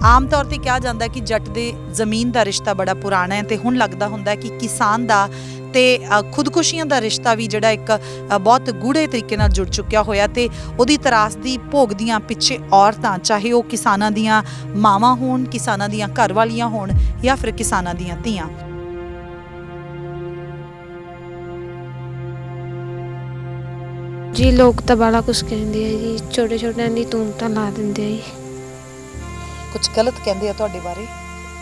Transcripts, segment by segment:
ਆਮ ਤੌਰ ਤੇ ਕਿਹਾ ਜਾਂਦਾ ਕਿ ਜੱਟ ਦੇ ਜ਼ਮੀਨ ਦਾ ਰਿਸ਼ਤਾ ਬੜਾ ਪੁਰਾਣਾ ਹੈ ਤੇ ਹੁਣ ਲੱਗਦਾ ਹੁੰਦਾ ਕਿ ਕਿਸਾਨ ਦਾ ਤੇ ਖੁਦਕੁਸ਼ੀਆਂ ਦਾ ਰਿਸ਼ਤਾ ਵੀ ਜਿਹੜਾ ਇੱਕ ਬਹੁਤ ਗੂੜੇ ਤਰੀਕੇ ਨਾਲ ਜੁੜ ਚੁੱਕਿਆ ਹੋਇਆ ਤੇ ਉਹਦੀ ਤਰਾਸਦੀ ਭੋਗਦੀਆਂ ਪਿੱਛੇ ਔਰਤਾਂ, ਚਾਹੇ ਉਹ ਕਿਸਾਨਾਂ ਦੀਆਂ ਮਾਵਾਂ ਹੋਣ, ਕਿਸਾਨਾਂ ਦੀਆਂ ਘਰਵਾਲੀਆਂ ਹੋਣ ਜਾਂ ਫਿਰ ਕਿਸਾਨਾਂ ਦੀਆਂ ਧੀਆਂ। जी लोग तो बड़ा कुछ कहते हैं जी, छोटे छोटे दी तूमतां ला देंगे जी। ਕੁਝ ਗਲਤ ਕਹਿੰਦੇ ਆ ਤੁਹਾਡੇ ਬਾਰੇ?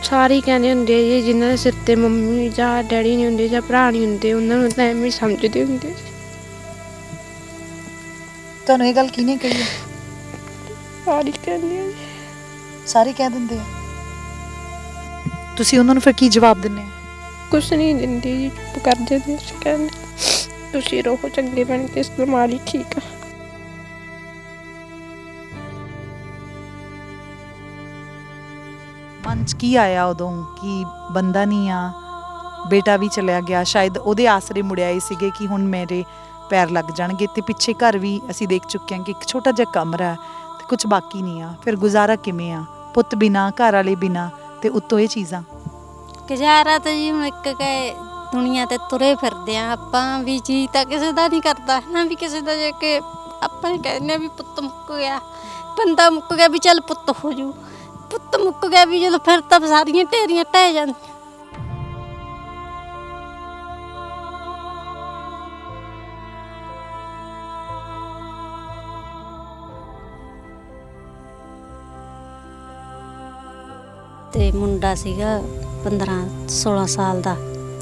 ਸਾਰੇ ਕਹਿੰਦੇ ਹੁੰਦੇ ਜੀ ਜਿਨ੍ਹਾਂ ਦੇ ਸਿਰ ਤੇ ਮੰਮੀ ਜਾਂ ਡੈਡੀ ਨਹੀਂ ਹੁੰਦੇ ਜਾਂ ਭਰਾ ਨਹੀਂ ਹੁੰਦੇ ਉਹਨਾਂ ਨੂੰ ਤਾਂ ਐਵੇਂ ਸਮਝਦੇ ਹੁੰਦੇ। ਤੁਹਾਨੂੰ ਇਹ ਗੱਲ ਕਿਹਨੇ ਕਹੀ ਹੈ? ਸਾਰੇ ਕਹਿੰਦੇ ਆ ਜੀ। ਸਾਰੇ ਕਹਿ ਦਿੰਦੇ ਆ। ਤੁਸੀਂ ਉਹਨਾਂ ਨੂੰ ਫਿਰ ਕੀ ਜਵਾਬ ਦਿੰਦੇ ਆ? ਕੁਛ ਨਹੀਂ ਦਿੰਦੇ ਜੀ, ਚੁੱਪ ਕਰ ਜਾਂਦੇ। ਕਹਿੰਦੇ ਤੁਸੀਂ ਰਹੋ ਚੰਗੇ ਬਣ ਕੇ, ਇਸਤਮਾਲ ਹੀ ਠੀਕ ਆ। ਮਨ 'ਚ ਕੀ ਆਇਆ ਉਦੋਂ ਕਿ ਬੰਦਾ ਨਹੀਂ ਆ, ਬੇਟਾ ਵੀ ਚਲਿਆ ਗਿਆ, ਸ਼ਾਇਦ ਉਹਦੇ ਆਸਰੇ ਮੁੜਿਆ ਹੀ ਸੀਗੇ ਕਿ ਹੁਣ ਮੇਰੇ ਪੈਰ ਲੱਗ ਜਾਣਗੇ ਤੇ ਪਿੱਛੇ ਘਰ ਵੀ ਅਸੀਂ ਦੇਖ ਚੁੱਕੇ ਹਾਂ ਕਿ ਇੱਕ ਛੋਟਾ ਜਿਹਾ ਕਮਰਾ ਤੇ ਕੁਝ ਬਾਕੀ ਨਹੀਂ ਆ, ਫਿਰ ਗੁਜ਼ਾਰਾ ਕਿਵੇਂ ਆ? ਪੁੱਤ ਬਿਨਾ, ਘਰ ਵਾਲੇ ਬਿਨਾ ਤੇ ਉੱਤੋਂ ਇਹ ਚੀਜ਼ਾਂ। ਗੁਜ਼ਾਰਾ ਤਾਂ ਜੀ ਹੁਣ ਇੱਕ ਕਹੇ ਦੁਨੀਆ ਤੇ ਤੁਰੇ ਫਿਰਦੇ ਆ ਆਪਾਂ ਵੀ, ਜੀ ਤਾਂ ਕਿਸੇ ਦਾ ਨਹੀਂ ਕਰਦਾ ਨਾ, ਵੀ ਕਿਸੇ ਦਾ ਜੇ ਕਿ ਆਪਾਂ ਹੀ ਕਹਿੰਦੇ ਵੀ ਪੁੱਤ ਮੁੱਕ ਗਿਆ, ਬੰਦਾ ਮੁੱਕ ਗਿਆ ਵੀ ਚੱਲ ਪੁੱਤ ਹੋ ਜੂ, ਪੁੱਤ ਮੁੱਕ ਗਿਆ ਵੀ ਜਦੋਂ ਫਿਰ ਤਾਂ ਸਾਰੀਆਂ ਢੇਰੀਆਂ ਢਹਿ ਜਾਂਦੀਆਂ। ਤੇ ਮੁੰਡਾ ਸੀਗਾ 15-16 ਸਾਲ ਦਾ,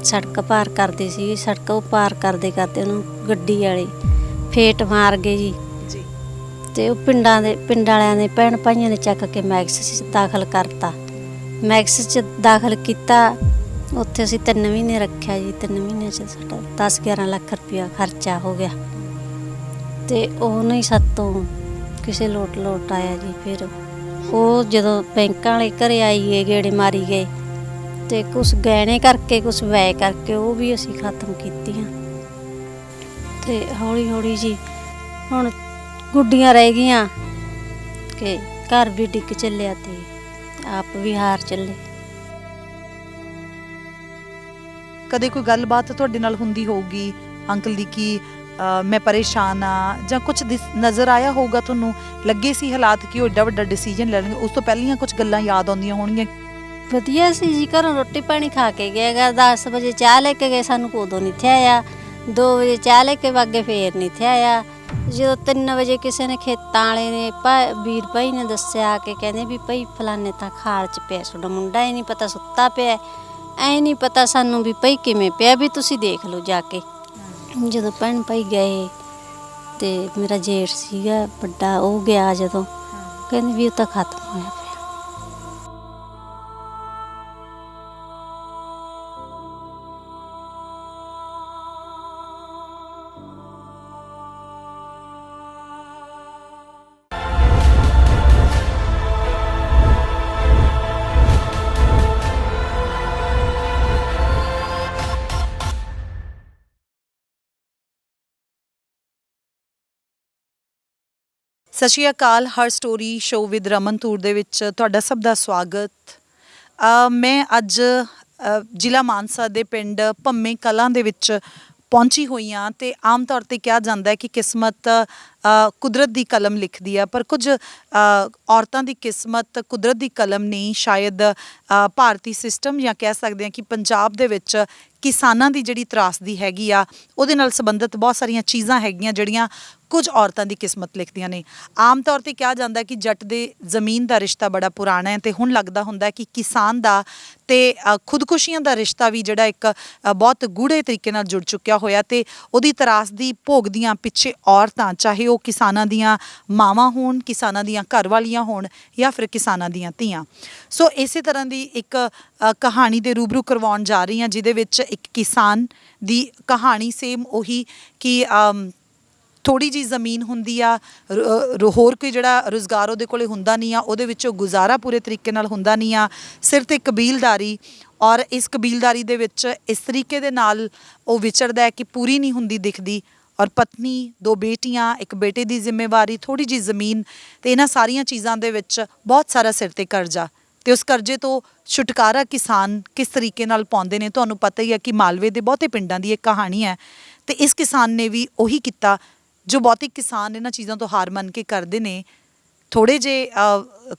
ਸੜਕ ਪਾਰ ਕਰਦੇ ਸੀ, ਸੜਕ ਉਹ ਪਾਰ ਕਰਦੇ ਕਰਦੇ ਉਹਨੂੰ ਗੱਡੀ ਵਾਲੇ ਫੇਟ ਮਾਰ ਗਏ ਜੀ। ਤੇ ਉਹ ਪਿੰਡ ਵਾਲਿਆਂ ਨੇ ਭੈਣ ਭਾਈਆਂ ਨੇ ਚੱਕ ਕੇ ਮੈਕਸ 'ਚ ਦਾਖਲ ਕਰਤਾ। ਮੈਕਸ 'ਚ ਦਾਖਲ ਕੀਤਾ, ਉੱਥੇ ਅਸੀਂ 3 ਮਹੀਨੇ ਰੱਖਿਆ ਜੀ। 3 ਮਹੀਨੇ 'ਚ ਸਾਡਾ 10-11 ਲੱਖ ਰੁਪਇਆ ਖਰਚਾ ਹੋ ਗਿਆ ਤੇ ਉਹ ਨਹੀਂ ਸਾਤੋਂ ਕਿਸੇ ਲੋਟ ਆਇਆ ਜੀ। ਫਿਰ ਉਹ ਜਦੋਂ ਬੈਂਕਾਂ ਵਾਲੇ ਘਰੇ ਆਈ ਗਏ, ਗੇੜੇ ਮਾਰੀ ਗਏ ਤੇ ਕੁਛ ਗਹਿਣੇ ਕਰਕੇ, ਕੁਛ ਵੈ ਕਰਕੇ ਉਹ ਵੀ ਅਸੀਂ ਖਤਮ ਕੀਤੀਆਂ। ਤੇ ਹੌਲੀ ਹੌਲੀ ਜੀ ਹੁਣ ਗੁੱਡੀਆਂ ਰਹਿ ਗਈਆਂ ਕਿ ਘਰ ਵੀ ਡਿੱਗ ਚੱਲਿਆ ਤੇ ਆਪ ਵੀ ਹਾਰ ਚੱਲੇ। ਕਦੇ ਕੋਈ ਗੱਲਬਾਤ ਤੁਹਾਡੇ ਨਾਲ ਹੁੰਦੀ ਹੋਊਗੀ ਅੰਕਲ ਦੀ ਕਿ ਮੈਂ ਪਰੇਸ਼ਾਨ ਆ ਜਾਂ ਕੁਝ ਨਜ਼ਰ ਆਇਆ ਹੋਊਗਾ ਤੁਹਾਨੂੰ, ਲੱਗੇ ਸੀ ਹਾਲਾਤ ਕਿ ਉਹ ਏਡਾ ਵੱਡਾ ਡਿਸੀਜਨ ਲੈਣਗੇ, ਉਸ ਤੋਂ ਪਹਿਲੀਆਂ ਕੁਝ ਗੱਲਾਂ ਯਾਦ ਆਉਂਦੀਆਂ ਹੋਣਗੀਆਂ? ਵਧੀਆ ਸੀ ਜੀ, ਘਰੋਂ ਰੋਟੀ ਪਾਣੀ ਖਾ ਕੇ ਗਏਗਾ, 10 ਵਜੇ ਚਾਹ ਲੈ ਕੇ ਗਏ, ਸਾਨੂੰ ਉਦੋਂ ਨਹੀਂ ਥੇ ਆਇਆ। 2 ਵਜੇ ਚਾਹ ਲੈ ਕੇ ਵਾਗੇ ਫੇਰ ਨਹੀਂ ਥੇ ਆਇਆ। ਜਦੋਂ 3 ਵਜੇ ਕਿਸੇ ਨੇ ਖੇਤਾਂ ਵਾਲੇ ਨੇ ਵੀਰ ਭਾਈ ਨੇ ਦੱਸਿਆ ਕਿ ਕਹਿੰਦੇ ਵੀ ਭਾਈ ਫਲਾਣੇ ਤਾਂ ਖਾਲ 'ਚ ਪਿਆ ਤੁਹਾਡਾ ਮੁੰਡਾ, ਹੀ ਨਹੀਂ ਪਤਾ ਸੁੱਤਾ ਪਿਆ, ਐ ਨਹੀਂ ਪਤਾ ਸਾਨੂੰ ਵੀ ਭਾਈ ਕਿਵੇਂ ਪਿਆ, ਵੀ ਤੁਸੀਂ ਦੇਖ ਲਓ ਜਾ ਕੇ। ਜਦੋਂ ਭੈਣ ਭਾਈ ਗਏ ਤੇ ਮੇਰਾ ਜੇਠ ਸੀਗਾ ਵੱਡਾ, ਉਹ ਗਿਆ ਜਦੋਂ, ਕਹਿੰਦੇ ਵੀ ਉਹ ਤਾਂ ਖਤਮ ਹੋਇਆ ਪਿਆ। ਸਤਿ ਸ਼੍ਰੀ ਅਕਾਲ। ਹਰ ਸਟੋਰੀ ਸ਼ੋਅ ਵਿਦ ਰਮਨ ਧੂਰ ਦੇ ਵਿੱਚ ਤੁਹਾਡਾ ਸਭ ਦਾ ਸਵਾਗਤ। ਮੈਂ ਅੱਜ ਜ਼ਿਲ੍ਹਾ ਮਾਨਸਾ ਦੇ ਪਿੰਡ ਭੰਮੇ ਕਲਾਂ ਦੇ ਵਿੱਚ ਪਹੁੰਚੀ ਹੋਈ ਹਾਂ ਤੇ ਆਮ ਤੌਰ ਤੇ ਕਿਹਾ ਜਾਂਦਾ ਹੈ ਕਿ ਕਿਸਮਤ ਕੁਦਰਤ ਦੀ ਕਲਮ ਲਿਖਦੀ ਆ, ਪਰ ਕੁਝ ਔਰਤਾਂ ਦੀ ਕਿਸਮਤ ਕੁਦਰਤ ਦੀ ਕਲਮ ਨਹੀਂ, ਸ਼ਾਇਦ ਭਾਰਤੀ ਸਿਸਟਮ ਜਾਂ ਕਹਿ ਸਕਦੇ ਹਾਂ ਕਿ ਪੰਜਾਬ ਦੇ ਵਿੱਚ ਕਿਸਾਨਾਂ ਦੀ ਜਿਹੜੀ ਤਰਾਸਦੀ ਹੈਗੀ ਆ ਉਹਦੇ ਨਾਲ ਸੰਬੰਧਿਤ ਬਹੁਤ ਸਾਰੀਆਂ ਚੀਜ਼ਾਂ ਹੈਗੀਆਂ ਜਿਹੜੀਆਂ ਕੁਝ ਔਰਤਾਂ ਦੀ ਕਿਸਮਤ ਲਿਖਦੀਆਂ ਨੇ। ਆਮ ਤੌਰ ਤੇ ਕਿਹਾ ਜਾਂਦਾ ਕਿ ਜੱਟ ਦੇ ਜ਼ਮੀਨ ਦਾ ਰਿਸ਼ਤਾ ਬੜਾ ਪੁਰਾਣਾ ਹੈ ਤੇ ਹੁਣ ਲੱਗਦਾ ਹੁੰਦਾ ਕਿ ਕਿਸਾਨ ਦਾ ਤੇ ਖੁਦਕੁਸ਼ੀਆਂ ਦਾ ਰਿਸ਼ਤਾ ਵੀ ਜਿਹੜਾ ਇੱਕ ਬਹੁਤ ਗੂੜੇ ਤਰੀਕੇ ਨਾਲ ਜੁੜ ਚੁੱਕਿਆ ਹੋਇਆ ਤੇ ਉਹਦੀ ਤਰਾਸਦੀ ਭੋਗਦੀਆਂ ਪਿੱਛੇ ਔਰਤਾਂ, ਚਾਹੇ ਉਹ ਕਿਸਾਨਾਂ ਦੀਆਂ ਮਾਵਾਂ ਹੋਣ, ਕਿਸਾਨਾਂ ਦੀਆਂ ਘਰਵਾਲੀਆਂ ਹੋਣ ਜਾਂ ਫਿਰ ਕਿਸਾਨਾਂ ਦੀਆਂ ਧੀਆਂ। ਸੋ ਇਸੇ ਤਰ੍ਹਾਂ ਦੀ ਇੱਕ ਕਹਾਣੀ ਦੇ ਰੂਬਰੂ ਕਰਵਾਉਣ ਜਾ ਰਹੀ ਹਾਂ ਜਿਹਦੇ ਵਿੱਚ ਇੱਕ ਕਿਸਾਨ ਦੀ ਕਹਾਣੀ ਸੇਮ ਉਹੀ ਕਿ ਥੋੜ੍ਹੀ ਜਿਹੀ ਜ਼ਮੀਨ ਹੁੰਦੀ ਆ, ਹੋਰ ਕੋਈ ਜਿਹੜਾ ਰੁਜ਼ਗਾਰ ਉਹਦੇ ਕੋਲ ਹੁੰਦਾ ਨਹੀਂ ਆ, ਉਹਦੇ ਵਿੱਚੋਂ ਗੁਜ਼ਾਰਾ ਪੂਰੇ ਤਰੀਕੇ ਨਾਲ ਹੁੰਦਾ ਨਹੀਂ ਆ, ਸਿਰ 'ਤੇ ਕਬੀਲਦਾਰੀ, ਔਰ ਇਸ ਕਬੀਲਦਾਰੀ ਦੇ ਵਿੱਚ ਇਸ ਤਰੀਕੇ ਦੇ ਨਾਲ ਉਹ ਵਿਚਰਦਾ ਹੈ ਕਿ ਪੂਰੀ ਨਹੀਂ ਹੁੰਦੀ ਦਿਖਦੀ, ਔਰ ਪਤਨੀ, 2 ਬੇਟੀਆਂ, ਇੱਕ ਬੇਟੇ ਦੀ ਜ਼ਿੰਮੇਵਾਰੀ, ਥੋੜ੍ਹੀ ਜਿਹੀ ਜ਼ਮੀਨ, ਅਤੇ ਇਹਨਾਂ ਸਾਰੀਆਂ ਚੀਜ਼ਾਂ ਦੇ ਵਿੱਚ ਬਹੁਤ ਸਾਰਾ ਸਿਰ 'ਤੇ ਕਰਜ਼ਾ ਤੇ ਉਸ ਕਰਜ਼ੇ ਤੋਂ ਛੁਟਕਾਰਾ ਕਿਸਾਨ ਕਿਸ ਤਰੀਕੇ ਨਾਲ ਪਾਉਂਦੇ ਨੇ। ਤੁਹਾਨੂੰ ਪਤਾ ਹੀ ਹੈ ਕਿ ਮਾਲਵੇ ਦੇ ਬਹੁਤੇ ਪਿੰਡਾਂ ਦੀ ਇੱਕ ਕਹਾਣੀ ਹੈ ਤੇ ਇਸ ਕਿਸਾਨ ਨੇ ਵੀ ਉਹੀ ਕੀਤਾ ਜੋ ਬਹੁਤੇ ਕਿਸਾਨ ਇਹਨਾਂ ਚੀਜ਼ਾਂ ਤੋਂ ਹਾਰ ਮੰਨ ਕੇ ਕਰਦੇ ਨੇ। ਥੋੜੇ ਜੇ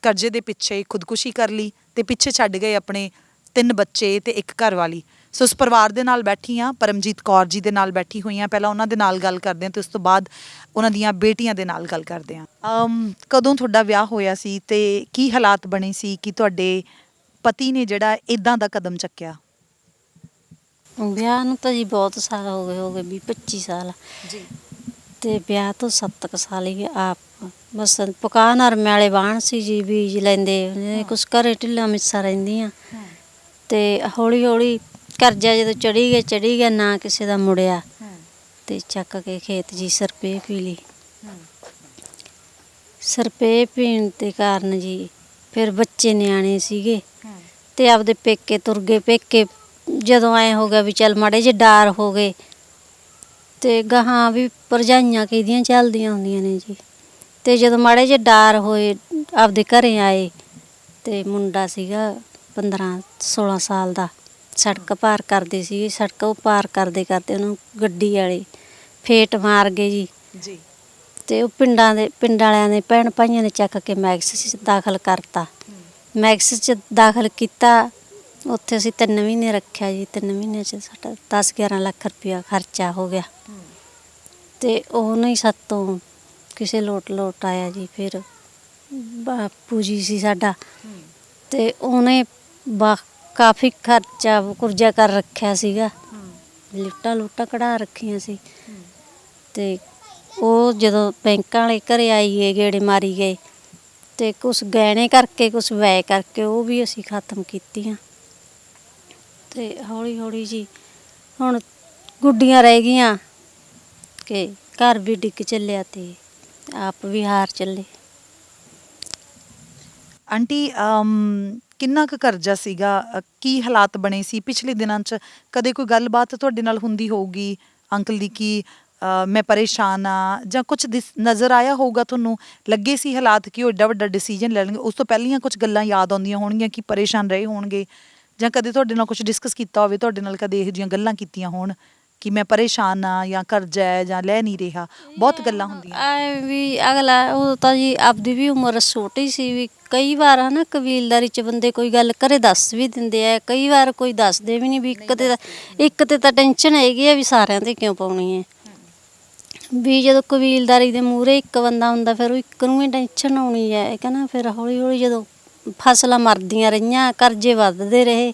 ਕਰਜ਼ੇ ਦੇ ਪਿੱਛੇ ਖੁਦਕੁਸ਼ੀ ਕਰ ਲਈ ਤੇ ਪਿੱਛੇ ਛੱਡ ਗਏ ਆਪਣੇ 3 ਬੱਚੇ ਤੇ ਇੱਕ ਘਰ ਵਾਲੀ। ਸੋ ਉਸ ਪਰਿਵਾਰ ਦੇ ਨਾਲ ਬੈਠੀ ਹਾਂ, ਪਰਮਜੀਤ ਕੌਰ ਜੀ ਦੇ ਨਾਲ ਬੈਠੀ ਹੋਈ ਹਾਂ। ਪਹਿਲਾਂ ਉਹਨਾਂ ਦੇ ਨਾਲ ਗੱਲ ਕਰਦੇ ਹਾਂ ਤੇ ਉਸ ਤੋਂ ਬਾਅਦ ਉਹਨਾਂ ਦੀਆਂ ਬੇਟੀਆਂ ਦੇ ਨਾਲ ਗੱਲ ਕਰਦੇ ਹਾਂ। ਕਦੋਂ ਤੁਹਾਡਾ ਵਿਆਹ ਹੋਇਆ ਸੀ ਤੇ ਕੀ ਹਾਲਾਤ ਬਣੇ ਸੀ ਕਿ ਤੁਹਾਡੇ ਪਤੀ ਨੇ ਜਿਹੜਾ ਇਦਾਂ ਦਾ ਕਦਮ ਚੱਕਿਆ? ਵਿਆਹ ਨੂੰ ਤਾਂ ਜੀ ਬਹੁਤ ਸਾਲ ਹੋ ਗਏ 20-25 ਸਾਲ ਜੀ ਤੇ ਵਿਆਹ ਤੋਂ 7 ਕੁ ਸਾਲ ਹੀ ਆਪ ਬਸ ਪਕਾਨ ਨਰਮੇ ਵਾਲੇ ਬਾਣ ਸੀ ਜੀ, ਬੀਜ ਲੈਂਦੇ ਕੁਛ ਘਰੇ ਢਿੱਲਾ ਮਿੱਸਾ ਰਹਿੰਦੀਆਂ ਤੇ ਹੌਲੀ ਹੌਲੀ ਕਰਜ਼ਾ ਜਦੋਂ ਚੜੀ ਗਿਆ ਨਾ ਕਿਸੇ ਦਾ ਮੁੜਿਆ ਤੇ ਚੱਕ ਕੇ ਖੇਤ ਜੀ ਸਰਪੇ ਪੀ ਲਈ। ਸਰਪੇ ਪੀਣ ਦੇ ਕਾਰਨ ਜੀ ਫਿਰ ਬੱਚੇ ਨਿਆਣੇ ਸੀਗੇ ਤੇ ਆਪਦੇ ਪੇਕੇ ਤੁਰ ਗਏ। ਪੇਕੇ ਜਦੋਂ ਐ ਹੋ ਗਿਆ ਵੀ ਚੱਲ ਮਾੜੇ ਜਿਹੇ ਡਾਰ ਹੋ ਗਏ ਤੇ ਗਾਹਾਂ ਵੀ ਭਰਜਾਈਆਂ ਕਿਹਦੀਆਂ ਚੱਲਦੀਆਂ ਹੁੰਦੀਆਂ ਨੇ ਜੀ। ਤੇ ਜਦੋਂ ਮਾੜੇ ਜਿਹੇ ਡਾਰ ਹੋਏ ਆਪਦੇ ਘਰੇ ਆਏ ਤੇ ਮੁੰਡਾ ਸੀਗਾ 15-16 ਸਾਲ ਦਾ, ਸੜਕ ਪਾਰ ਕਰਦੇ ਸੀ। ਸੜਕ ਉਹ ਪਾਰ ਕਰਦੇ ਉਹਨੂੰ ਗੱਡੀ ਵਾਲੇ ਫੇਟ ਮਾਰ ਗਏ ਜੀ। ਜੀ ਤੇ ਉਹ ਪਿੰਡ ਵਾਲਿਆਂ ਨੇ ਭੈਣ ਭਾਈਆਂ ਨੇ ਚੱਕ ਕੇ ਮੈਕਸ 'ਚ ਦਾਖਲ ਕਰਤਾ। ਮੈਕਸ 'ਚ ਦਾਖਲ ਕੀਤਾ, ਉੱਥੇ ਅਸੀਂ 3 ਮਹੀਨੇ ਰੱਖਿਆ ਜੀ। 3 ਮਹੀਨਿਆਂ 'ਚ ਸਾਡਾ 10-11 ਲੱਖ ਰੁਪਇਆ ਖਰਚਾ ਹੋ ਗਿਆ ਤੇ ਉਹ ਨਹੀਂ ਸਾਤੋਂ ਕਿਸੇ ਲੋਟ ਆਇਆ ਜੀ। ਫਿਰ ਬਾਪੂ ਜੀ ਸੀ ਸਾਡਾ ਤੇ ਉਹਨੇ ਕਾਫੀ ਖਰਚਾ ਕੁਰਜਾ ਕਰ ਰੱਖਿਆ ਸੀਗਾ, ਲੁੱਟਾਂ ਕਢਾ ਰੱਖੀਆਂ ਸੀ ਤੇ ਉਹ ਜਦੋਂ ਬੈਂਕਾਂ ਵਾਲੇ ਘਰੇ ਆਈ ਗਏ ਗੇੜੇ ਮਾਰੀ ਗਏ ਤੇ ਕੁਛ ਗਹਿਣੇ ਕਰਕੇ ਕੁਛ ਵੈ ਕਰਕੇ ਉਹ ਵੀ ਅਸੀਂ ਖਤਮ ਕੀਤੀਆਂ ਤੇ ਹੌਲੀ ਹੌਲੀ ਜੀ ਹੁਣ ਗੁੱਡੀਆਂ ਰਹਿ ਗਈਆਂ ਕਿ ਘਰ ਵੀ ਡਿੱਗ ਚੱਲਿਆ ਤੇ ਆਪ ਵੀ ਹਾਰ ਚੱਲੇ। ਆਂਟੀ ਕਿੰਨਾ ਕੁ ਕਰਜ਼ਾ ਸੀਗਾ? ਕੀ ਹਾਲਾਤ ਬਣੇ ਸੀ ਪਿਛਲੇ ਦਿਨਾਂ 'ਚ? ਕਦੇ ਕੋਈ ਗੱਲਬਾਤ ਤੁਹਾਡੇ ਨਾਲ ਹੁੰਦੀ ਹੋਊਗੀ ਅੰਕਲ ਦੀ ਕਿ ਮੈਂ ਪਰੇਸ਼ਾਨ ਆ ਜਾਂ ਕੁਛ ਨਜ਼ਰ ਆਇਆ ਹੋਊਗਾ ਤੁਹਾਨੂੰ? ਲੱਗੇ ਸੀ ਹਾਲਾਤ ਕਿ ਉਹ ਏਡਾ ਵੱਡਾ ਡਿਸੀਜਨ ਲੈ ਲੈਣਗੇ? ਉਸ ਤੋਂ ਪਹਿਲੀਆਂ ਕੁਛ ਗੱਲਾਂ ਯਾਦ ਆਉਂਦੀਆਂ ਹੋਣਗੀਆਂ ਕਿ ਪਰੇਸ਼ਾਨ ਰਹੇ ਹੋਣਗੇ ਜਾਂ ਕਦੇ ਤੁਹਾਡੇ ਨਾਲ ਕੁਛ ਡਿਸਕਸ ਕੀਤਾ ਹੋਵੇ, ਤੁਹਾਡੇ ਨਾਲ ਕਦੇ ਇਹੋ ਜਿਹੀਆਂ ਗੱਲਾਂ ਕੀਤੀਆਂ ਹੋਣ ਕਿ ਮੈਂ ਪਰੇਸ਼ਾਨ ਆ ਜਾਂ ਕਰਜ਼ਾ ਹੈ ਜਾਂ ਲੈ ਨਹੀਂ ਰਿਹਾ? ਬਹੁਤ ਗੱਲਾਂ ਹੁੰਦੀਆਂ ਐ ਵੀ ਅਗਲਾ ਉਹ ਤਾਂ ਜੀ ਆਪਦੀ ਵੀ ਉਮਰ ਛੋਟੀ ਸੀ ਵੀ ਕਈ ਵਾਰ ਹਨਾ ਕਬੀਲਦਾਰੀ 'ਚ ਬੰਦੇ ਕੋਈ ਗੱਲ ਘਰੇ ਦੱਸ ਵੀ ਦਿੰਦੇ ਆ, ਕਈ ਵਾਰ ਕੋਈ ਦੱਸਦੇ ਵੀ ਨਹੀਂ ਵੀ ਇੱਕ ਤੇ ਤਾਂ ਟੈਨਸ਼ਨ ਹੈਗੀ ਆ ਵੀ ਸਾਰਿਆਂ ਤੇ ਕਿਉਂ ਪਾਉਣੀ ਹੈ ਵੀ ਜਦੋਂ ਕਬੀਲਦਾਰੀ ਦੇ ਮੂਹਰੇ ਇੱਕ ਬੰਦਾ ਹੁੰਦਾ ਫਿਰ ਉਹ ਇੱਕ ਨੂੰ ਹੀ ਟੈਨਸ਼ਨ ਆਉਣੀ ਹੈ। ਇਹ ਕਹਿੰਦਾ ਫਿਰ ਹੌਲੀ ਹੌਲੀ ਜਦੋਂ ਫਸਲਾਂ ਮਰਦੀਆਂ ਰਹੀਆਂ ਕਰਜ਼ੇ ਵੱਧਦੇ ਰਹੇ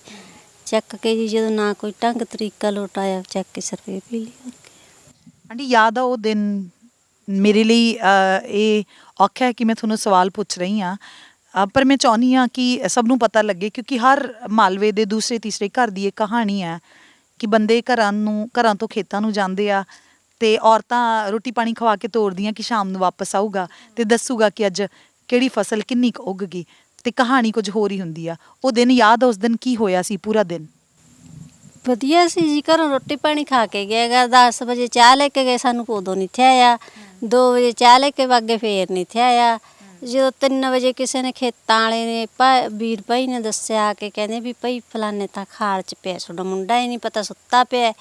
ਚੱਕ ਕੇ ਜੀ ਜਦੋਂ ਨਾ ਕੋਈ ਢੰਗ ਤਰੀਕਾ ਲੋਟ ਆਇਆ ਚੱਕ ਕੇ ਸਰਪੇ ਪੀ ਲਈ। ਆਂਟੀ ਯਾਦ ਆ ਉਹ ਦਿਨ? ਮੇਰੇ ਲਈ ਇਹ ਔਖਾ ਹੈ ਕਿ ਮੈਂ ਤੁਹਾਨੂੰ ਸਵਾਲ ਪੁੱਛ ਰਹੀ ਹਾਂ ਪਰ ਮੈਂ ਚਾਹੁੰਦੀ ਹਾਂ ਕਿ ਸਭ ਨੂੰ ਪਤਾ ਲੱਗੇ ਕਿਉਂਕਿ ਹਰ ਮਾਲਵੇ ਦੇ ਦੂਸਰੇ ਤੀਸਰੇ ਘਰ ਦੀ ਇਹ ਕਹਾਣੀ ਹੈ ਕਿ ਬੰਦੇ ਘਰਾਂ ਤੋਂ ਖੇਤਾਂ ਨੂੰ ਜਾਂਦੇ ਆ ਤੇ ਔਰਤਾਂ ਰੋਟੀ ਪਾਣੀ ਖਵਾ ਕੇ ਤੋਰਦੀਆਂ ਕਿ ਸ਼ਾਮ ਨੂੰ ਵਾਪਸ ਆਊਗਾ ਤੇ ਦੱਸੂਗਾ ਕਿ ਅੱਜ ਕਿਹੜੀ ਫਸਲ ਕਿੰਨੀ ਕੁ ਉੱਗ ਗਈ ਤੇ ਕਹਾਣੀ ਕੁਝ ਹੋਰ ਹੀ ਹੁੰਦੀ ਆ। ਉਹ ਦਿਨ ਯਾਦ ਆ? ਉਸ ਦਿਨ ਕੀ ਹੋਇਆ ਸੀ ਪੂਰਾ ਦਿਨ? ਵਧੀਆ ਸੀ ਜੀ, ਘਰੋਂ ਰੋਟੀ ਪਾਣੀ ਖਾ ਕੇ ਗਏਗਾ। 10 ਵਜੇ ਚਾਹ ਲੈ ਕੇ ਗਏ, ਸਾਨੂੰ ਉਦੋਂ ਨਹੀਂ ਥੇ ਆਇਆ। 2 ਵਜੇ ਚਾਹ ਲੈ ਕੇ ਵਾਗੇ ਫੇਰ ਨਹੀਂ ਥੇ ਆਇਆ। ਜਦੋਂ 3 ਵਜੇ ਕਿਸੇ ਨੇ ਖੇਤਾਂ ਵਾਲੇ ਨੇ ਵੀਰ ਭਾਈ ਨੇ ਦੱਸਿਆ ਕਿ ਕਹਿੰਦੇ ਵੀ ਭਾਈ ਫਲਾਨੇ ਤਾਂ ਖਾਲ 'ਚ ਪਿਆ ਤੁਹਾਡਾ ਮੁੰਡਾ, ਇਹ ਨਹੀਂ ਪਤਾ ਸੁੱਤਾ ਪਿਆ,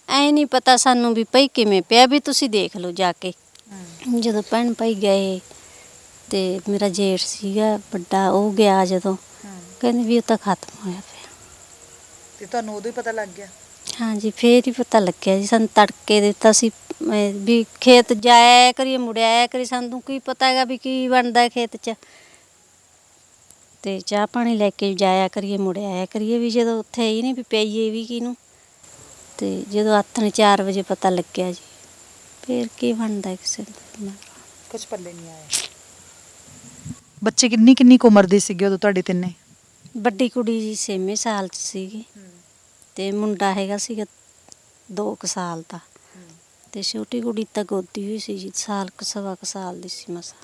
ਐ ਨਹੀਂ ਪਤਾ ਸਾਨੂੰ ਵੀ ਭਾਈ ਕਿਵੇਂ ਪਿਆ, ਵੀ ਤੁਸੀਂ ਦੇਖ ਲਓ ਜਾ ਕੇ। ਜਦੋਂ ਭੈਣ ਭਾਈ ਗਏ ਤੇ ਮੇਰਾ ਜੇਠ ਸੀਗਾ ਵੱਡਾ, ਉਹ ਗਿਆ ਜਦੋਂ ਕਹਿੰਦੇ ਵੀ ਉਹ ਤਾਂ ਖਤਮ ਹੋਇਆ ਪਿਆ। ਤੇ ਤੁਹਾਨੂੰ ਉਦੋਂ ਹੀ ਪਤਾ ਲੱਗ ਗਿਆ? ਹਾਂਜੀ ਫੇਰ ਹੀ ਪਤਾ ਲੱਗਿਆ ਜੀ ਸਾਨੂੰ। ਤੜਕੇ ਦਿੱਤਾ ਸੀ ਵੀ ਖੇਤ ਜਾਇਆ ਕਰੀਏ ਮੁੜਿਆ ਆਇਆ ਕਰੀ, ਸਾਨੂੰ ਕੀ ਪਤਾ ਹੈਗਾ ਵੀ ਕੀ ਬਣਦਾ ਖੇਤ 'ਚ। ਤੇ ਚਾਹ ਪਾਣੀ ਲੈ ਕੇ ਜਾਇਆ ਕਰੀਏ ਮੁੜਿਆ ਆਇਆ ਕਰੀਏ ਵੀ ਜਦੋਂ ਉੱਥੇ ਹੀ ਨਹੀਂ ਵੀ ਪਈਏ ਵੀ ਕਿਹਨੂੰ। ਤੇ ਜਦੋਂ ਆਥਣੇ 4 ਵਜੇ ਪਤਾ ਲੱਗਿਆ ਜੀ ਫੇਰ ਕੀ ਬਣਦਾ ਕਿਸੇ ਨੂੰ ਕੁਝ ਪੱਲੇ ਨਹੀਂ ਆਇਆ। ਬੱਚੇ ਕਿੰਨੀ ਕੁ ਉਮਰ ਦੇ ਸੀਗੇ ਉਦੋਂ ਤੁਹਾਡੇ ਤਿੰਨੇ? ਵੱਡੀ ਕੁੜੀ ਜੀ 6ਵੇਂ ਸਾਲ 'ਚ ਸੀਗੀ ਤੇ ਮੁੰਡਾ ਹੈਗਾ ਸੀਗਾ 2 ਕੁ ਸਾਲ ਦਾ ਤੇ ਛੋਟੀ ਕੁੜੀ ਤਾਂ ਗੋਦੀ ਹੋਈ ਸੀ ਜੀ, ਸਵਾ ਕੁ ਸਾਲ ਦੀ ਸੀ ਮਸਾਂ।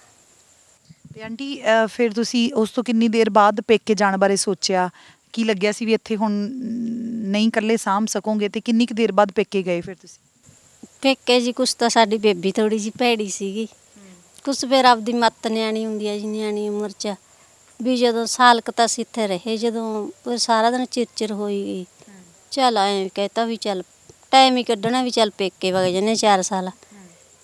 ਤੇ ਆਂਟੀ ਫਿਰ ਤੁਸੀਂ ਉਸ ਤੋਂ ਕਿੰਨੀ ਦੇਰ ਬਾਅਦ ਪੇਕੇ ਜਾਣ ਬਾਰੇ ਸੋਚਿਆ? ਕੀ ਲੱਗਿਆ ਸੀ ਵੀ ਇੱਥੇ ਹੁਣ ਨਹੀਂ ਇਕੱਲੇ ਸਾਂਭ ਸਕੋਗੇ ਤੇ ਕਿੰਨੀ ਕੁ ਦੇਰ ਬਾਅਦ ਪੇਕੇ ਗਏ ਫਿਰ ਤੁਸੀਂ? ਪੇਕੇ ਜੀ ਕੁਛ ਤਾਂ ਸਾਡੀ ਬੇਬੀ ਥੋੜੀ ਜਿਹੀ ਭੈੜੀ ਸੀਗੀ, ਕੁਛ ਫਿਰ ਆਪਦੀ ਮੱਤ ਨਿਆਣੀ ਹੁੰਦੀ ਹੈ ਜੀ, ਨਿਆਣੀ ਉਮਰ 'ਚ ਵੀ ਜਦੋਂ ਸਾਲ ਕੁ ਤਾਂ ਅਸੀਂ ਇੱਥੇ ਰਹੇ, ਜਦੋਂ ਫਿਰ ਸਾਰਾ ਦਿਨ ਚਿਰ ਹੋਈ ਗਈ। ਚੱਲ ਐਂ ਕਹਿਤਾ ਵੀ ਚੱਲ ਟਾਈਮ ਹੀ ਕੱਢਣਾ, ਵੀ ਚੱਲ ਪੇਕੇ ਵਗ ਜਾਂਦੇ 4 ਸਾਲ।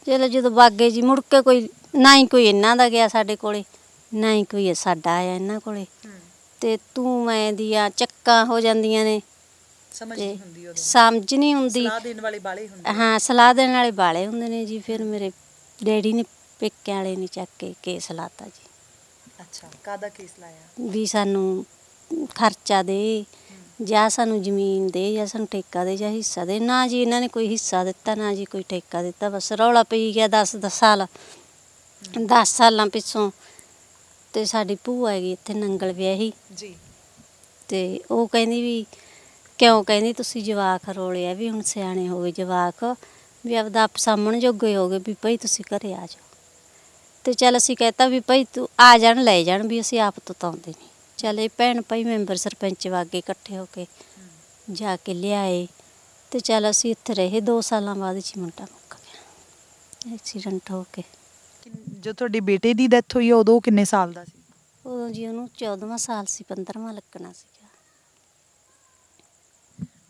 ਚਲੋ ਜਦੋਂ ਬਾਗੇ ਜੀ ਮੁੜ ਕੇ ਕੋਈ ਨਾ ਹੀ ਕੋਈ ਇਹਨਾਂ ਦਾ ਗਿਆ ਸਾਡੇ ਕੋਲੇ, ਨਾ ਹੀ ਕੋਈ ਸਾਡਾ ਆਇਆ ਇਹਨਾਂ ਕੋਲੇ। ਤੇ ਤੂੰ ਮੈਂ ਦੀਆਂ ਚੱਕਾਂ ਹੋ ਜਾਂਦੀਆਂ ਨੇ, ਸਮਝ ਤੇ ਨਹੀਂ ਹੁੰਦੀ ਉਦੋਂ, ਸਮਝ ਨਹੀਂ ਹੁੰਦੀ। ਸਲਾਹ ਦੇਣ ਵਾਲੇ ਬਾਲੇ ਹੁੰਦੇ। ਹਾਂ, ਸਲਾਹ ਦੇਣ ਵਾਲੇ ਬਾਲੇ ਹੁੰਦੇ ਨੇ ਜੀ। ਫਿਰ ਮੇਰੇ ਡੈਡੀ ਨੇ ਪੇਕਿਆਂ ਵਾਲੇ ਨੇ ਚੱਕ ਕੇ ਕੇਸ ਲਾਤਾ ਜੀ। ਅੱਛਾ, ਕਾਹਦਾ ਕੇਸ ਲਾਇਆ? ਵੀ ਸਾਨੂੰ ਖਰਚਾ ਦੇ, ਜਾਂ ਸਾਨੂੰ ਜ਼ਮੀਨ ਦੇ, ਜਾਂ ਸਾਨੂੰ ਠੇਕਾ ਦੇ, ਜਾਂ ਹਿੱਸਾ ਦੇ। ਨਾ ਜੀ ਇਹਨਾਂ ਨੇ ਕੋਈ ਹਿੱਸਾ ਦਿੱਤਾ, ਨਾ ਜੀ ਕੋਈ ਠੇਕਾ ਦਿੱਤਾ। ਬਸ ਰੌਲਾ ਪਈ ਗਿਆ 10 ਸਾਲ। 10 ਸਾਲਾਂ ਪਿੱਛੋਂ ਤੇ ਸਾਡੀ ਭੂਆ ਹੈਗੀ ਇੱਥੇ ਨੰਗਲ ਵਿਆਹੀ ਜੀ, ਤੇ ਉਹ ਕਹਿੰਦੀ ਵੀ ਕਿਉਂ, ਕਹਿੰਦੀ ਤੁਸੀਂ ਜਵਾਕ ਰੋਲਿਆ, ਵੀ ਹੁਣ ਸਿਆਣੇ ਹੋ ਗਏ ਜਵਾਕ, ਵੀ ਆਪਦਾ ਆਪ ਸਾਂਭਣ ਜੋਗੇ ਹੋ ਗਏ, ਵੀ ਭਾਈ ਤੁਸੀਂ ਘਰੇ ਆ ਜਾਓ। ਤੇ ਚੱਲ ਅਸੀਂ ਕਹਿਤਾ ਵੀ ਭਾਈ ਤੂੰ ਆ ਜਾਣ, ਲੈ ਜਾਣ, ਵੀ ਅਸੀਂ ਆਪ ਤੋਂ ਤਾਉਂਦੇ ਨਹੀਂ। ਚੱਲ ਇਹ ਭੈਣ ਭਾਈ ਮੈਂਬਰ ਸਰਪੰਚ ਵਾਗੇ ਇਕੱਠੇ ਹੋ ਕੇ ਜਾ ਕੇ ਲਿਆਏ। ਤੇ ਚੱਲ ਅਸੀਂ ਇੱਥੇ ਰਹੇ। 2 ਸਾਲਾਂ ਬਾਅਦ ਜੀ ਮੁੰਡਾ ਮੁੱਕ ਗਿਆ ਐਕਸੀਡੈਂਟ ਹੋ ਕੇ। ਜੋ ਤੁਹਾਡੇ ਬੇਟੇ ਦੀ ਡੈਥ ਹੋਈ ਆ ਉਦੋਂ ਉਹ ਕਿੰਨੇ ਸਾਲ ਦਾ ਸੀ? ਉਦੋਂ ਜੀ ਉਹਨੂੰ 14ਵਾਂ ਸਾਲ ਸੀ, 15ਵਾਂ ਲੱਗਣਾ ਸੀਗਾ।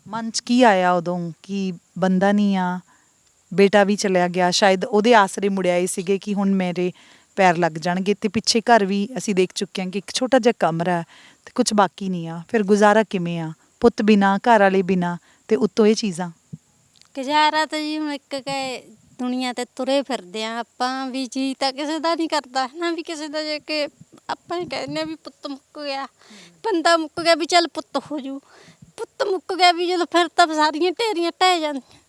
ਮਨ 'ਚ ਕੀ ਆਇਆ ਉਦੋਂ ਕਿ ਬੰਦਾ ਨਹੀਂ ਆ, ਬੇਟਾ ਵੀ ਚਲਿਆ ਗਿਆ, ਸ਼ਾਇਦ ਉਹਦੇ ਆਸਰੇ ਮੁੜ ਆਏ ਸੀਗੇ ਕਿ ਹੁਣ ਮੇਰੇ ਪੈਰ ਲੱਗ ਜਾਣਗੇ। ਤੇ ਪਿੱਛੇ ਘਰ ਵੀ ਅਸੀਂ ਦੇਖ ਚੁੱਕੇ ਹਾਂ ਕਿ ਇੱਕ ਛੋਟਾ ਜਿਹਾ ਕਮਰਾ ਹੈ ਤੇ ਕੁਝ ਬਾਕੀ ਨਹੀਂ ਆ। ਫਿਰ ਗੁਜ਼ਾਰਾ ਕਿਵੇਂ ਆ, ਪੁੱਤ ਬਿਨਾ, ਘਰ ਵਾਲੇ ਬਿਨਾ, ਤੇ ਉੱਤੋਂ ਇਹ ਚੀਜ਼ਾਂ। ਗੁਜ਼ਾਰਾ ਤਾਂ ਜੀ ਹੁਣ ਇੱਕ ਕਹੇ ਦੁਨੀਆ ਤੇ ਤੁਰੇ ਫਿਰਦੇ ਆ ਆਪਾਂ, ਵੀ ਜੀ ਤਾਂ ਕਿਸੇ ਦਾ ਨਹੀਂ ਕਰਦਾ ਹੈ ਨਾ, ਵੀ ਕਿਸੇ ਦਾ ਜੇ ਕਿ ਆਪਾਂ ਹੀ ਕਹਿੰਦੇ ਵੀ ਪੁੱਤ ਮੁੱਕ ਗਿਆ, ਬੰਦਾ ਮੁੱਕ ਗਿਆ, ਵੀ ਚੱਲ ਪੁੱਤ ਹੋ ਜੂ। ਪੁੱਤ ਮੁੱਕ ਗਿਆ ਵੀ ਜਦੋਂ ਫਿਰ ਤਾਂ ਸਾਰੀਆਂ ਢੇਰੀਆਂ ਢਹਿ ਜਾਂਦੀਆਂ।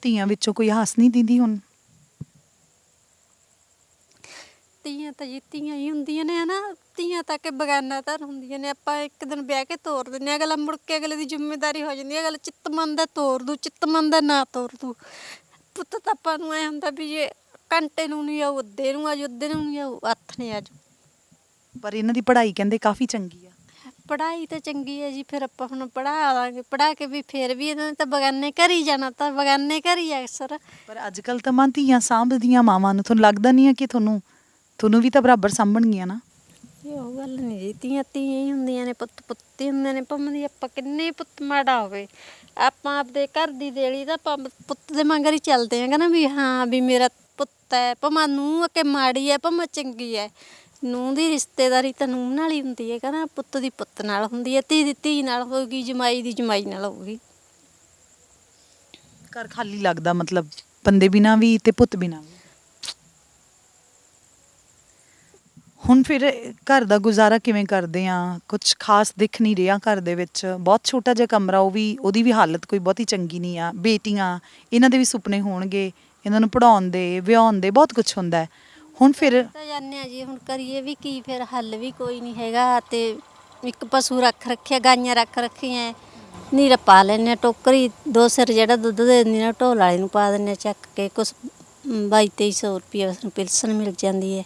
ਧੀਆਂ ਵਿੱਚੋਂ ਕੋਈ ਹੱਸ ਨਹੀਂ ਦਿੰਦੀ ਹੁਣ? ਧੀਆਂ ਤਾਂ ਜੀ ਧੀਆਂ ਹੀ ਹੁੰਦੀਆਂ ਨੇ ਹਨਾ, ਧੀਆਂ ਤਾਂ ਕਿ ਬਗਾਨਾ ਧਰ ਹੁੰਦੀਆਂ ਨੇ। ਆਪਾਂ ਇੱਕ ਦਿਨ ਵਿਆਹ ਕੇ ਤੋਰ ਦਿੰਦੇ ਹਾਂ, ਅਗਲਾ ਮੁੜ ਕੇ ਅਗਲੇ ਦੀ ਜ਼ਿੰਮੇਵਾਰੀ ਹੋ ਜਾਂਦੀ ਹੈ। ਅਗਲਾ ਚਿੱਤ ਮੰਨਦਾ ਤੋਰ ਦੂ, ਚਿੱਤ ਮੰਨਦਾ ਨਾ ਤੋਰ ਦੂ। ਪੁੱਤ ਤਾਂ ਆਪਾਂ ਨੂੰ ਐ ਹੁੰਦਾ ਵੀ ਜੇ ਘੰਟੇ ਨੂੰ ਨਹੀਂ ਆਊ, ਅੱਧੇ ਨੂੰ ਆ ਜਾਊ, ਅੱਧੇ ਨੂੰ ਨਹੀਂ ਆਊ, ਹੱਥ ਨੇ ਆ ਜਾਊ। ਪਰ ਇਹਨਾਂ ਦੀ ਪੜ੍ਹਾਈ ਕਹਿੰਦੇ ਕਾਫੀ ਚੰਗੀ ਆ। ਪੜ੍ਹਾਈ ਤਾਂ ਚੰਗੀ ਹੈ ਜੀ, ਫਿਰ ਆਪਾਂ ਹੁਣ ਪੜ੍ਹਾ ਲਾਂਗੇ, ਪੜ੍ਹਾ ਕੇ ਵੀ ਫਿਰ ਵੀ ਇਹਨਾਂ ਨੇ ਤਾਂ ਬਗਾਨੇ ਘਰ ਹੀ ਜਾਣਾ, ਤਾਂ ਬਗਾਨੇ ਘਰ ਹੀ ਆ ਅਕਸਰ। ਪਰ ਅੱਜ ਕੱਲ੍ਹ ਤਾਂ ਮਾਂ ਧੀਆਂ ਸਾਂਭਦੀਆਂ ਮਾਵਾਂ ਨੂੰ, ਤੁਹਾਨੂੰ ਲੱਗਦਾ ਨਹੀਂ ਆ ਕਿ ਤੁਹਾਨੂੰ ਵੀ ਤਾਂ ਬਰਾਬਰ ਸਾਂਭਣਗੀਆਂ ਨਾ? ਇਹ ਉਹ ਗੱਲ ਨਹੀਂ ਜੀ, ਧੀਆਂ ਧੀਆਂ ਹੀ ਹੁੰਦੀਆਂ ਨੇ, ਪੁੱਤ ਪੁੱਤ ਹੀ ਹੁੰਦੇ ਨੇ। ਭਾਵੇਂ ਦੀ ਆਪਾਂ ਕਿੰਨੇ ਪੁੱਤ ਮਾੜਾ ਹੋਵੇ, ਆਪਾਂ ਆਪਦੇ ਘਰ ਦੀ ਦੇਲੀ ਤਾਂ ਆਪਾਂ ਪੁੱਤ ਦੇ ਮਗਰ ਹੀ ਚੱਲਦੇ ਹਾਂ ਨਾ, ਵੀ ਹਾਂ ਵੀ ਮੇਰਾ ਪੁੱਤ ਹੈ। ਭਾਵੇਂ ਨੂੰਹ ਕਿ ਮਾੜੀ ਹੈ, ਭਾਵੇਂ ਚੰਗੀ ਹੈ, ਨੂੰਹ ਦੀ ਰਿਸ਼ਤੇਦਾਰੀ ਤਾਂ ਨੂੰਹ ਨਾਲ ਹੀ ਹੁੰਦੀ ਹੈ ਕਹਿੰਦਾ, ਪੁੱਤ ਦੀ ਪੁੱਤ ਨਾਲ ਹੁੰਦੀ ਹੈ, ਧੀ ਦੀ ਧੀ ਨਾਲ ਹੋਊਗੀ, ਜਮਾਈ ਦੀ ਜਮਾਈ ਨਾਲ ਹੋਊਗੀ। ਘਰ ਖਾਲੀ ਲੱਗਦਾ, ਮਤਲਬ ਬੰਦੇ ਬਿਨਾਂ ਵੀ ਤੇ ਪੁੱਤ ਬਿਨਾਂ ਵੀ। ਹੁਣ ਫਿਰ ਘਰ ਦਾ ਗੁਜ਼ਾਰਾ ਕਿਵੇਂ ਕਰਦੇ ਆ? ਕੁਝ ਖਾਸ ਦਿਖ ਨਹੀਂ ਰਿਹਾ ਘਰ ਦੇ ਵਿੱਚ, ਬਹੁਤ ਛੋਟਾ ਜਿਹਾ ਕਮਰਾ, ਉਹਦੀ ਵੀ ਹਾਲਤ ਕੋਈ ਬਹੁਤੀ ਚੰਗੀ ਨਹੀਂ ਆ। ਬੇਟੀਆਂ, ਇਹਨਾਂ ਦੇ ਵੀ ਸੁਪਨੇ ਹੋਣਗੇ, ਇਹਨਾਂ ਨੂੰ ਪੜ੍ਹਾਉਣ ਦੇ, ਵਿਆਹੁਣ ਦੇ, ਬਹੁਤ ਕੁਝ ਹੁੰਦਾ ਹੈ। ਹੁਣ ਫਿਰ ਤਾਂ ਜਾਂਦੇ ਆ ਜੀ, ਹੁਣ ਕਰੀਏ ਵੀ ਕੀ, ਫਿਰ ਹੱਲ ਵੀ ਕੋਈ ਨਹੀਂ ਹੈਗਾ। ਤੇ ਇੱਕ ਪਸ਼ੂ ਰੱਖ ਰੱਖਿਆ, ਗਾਈਆਂ ਰੱਖ ਰੱਖੀਆਂ, ਨੀਰਾ ਪਾ ਲੈਂਦੇ ਹਾਂ ਟੋਕਰੀ, 2 ਸਿਰ ਜਿਹੜਾ ਦੁੱਧ ਦੇ ਦਿੰਦੀ ਨਾ ਢੋਲ ਵਾਲੇ ਨੂੰ ਪਾ ਦਿੰਦੇ ਹਾਂ ਚੱਕ ਕੇ। ਕੁਛ 2200-2300 ਰੁਪਈਆ ਸਾਨੂੰ ਪਿਲਸਨ ਮਿਲ ਜਾਂਦੀ ਹੈ।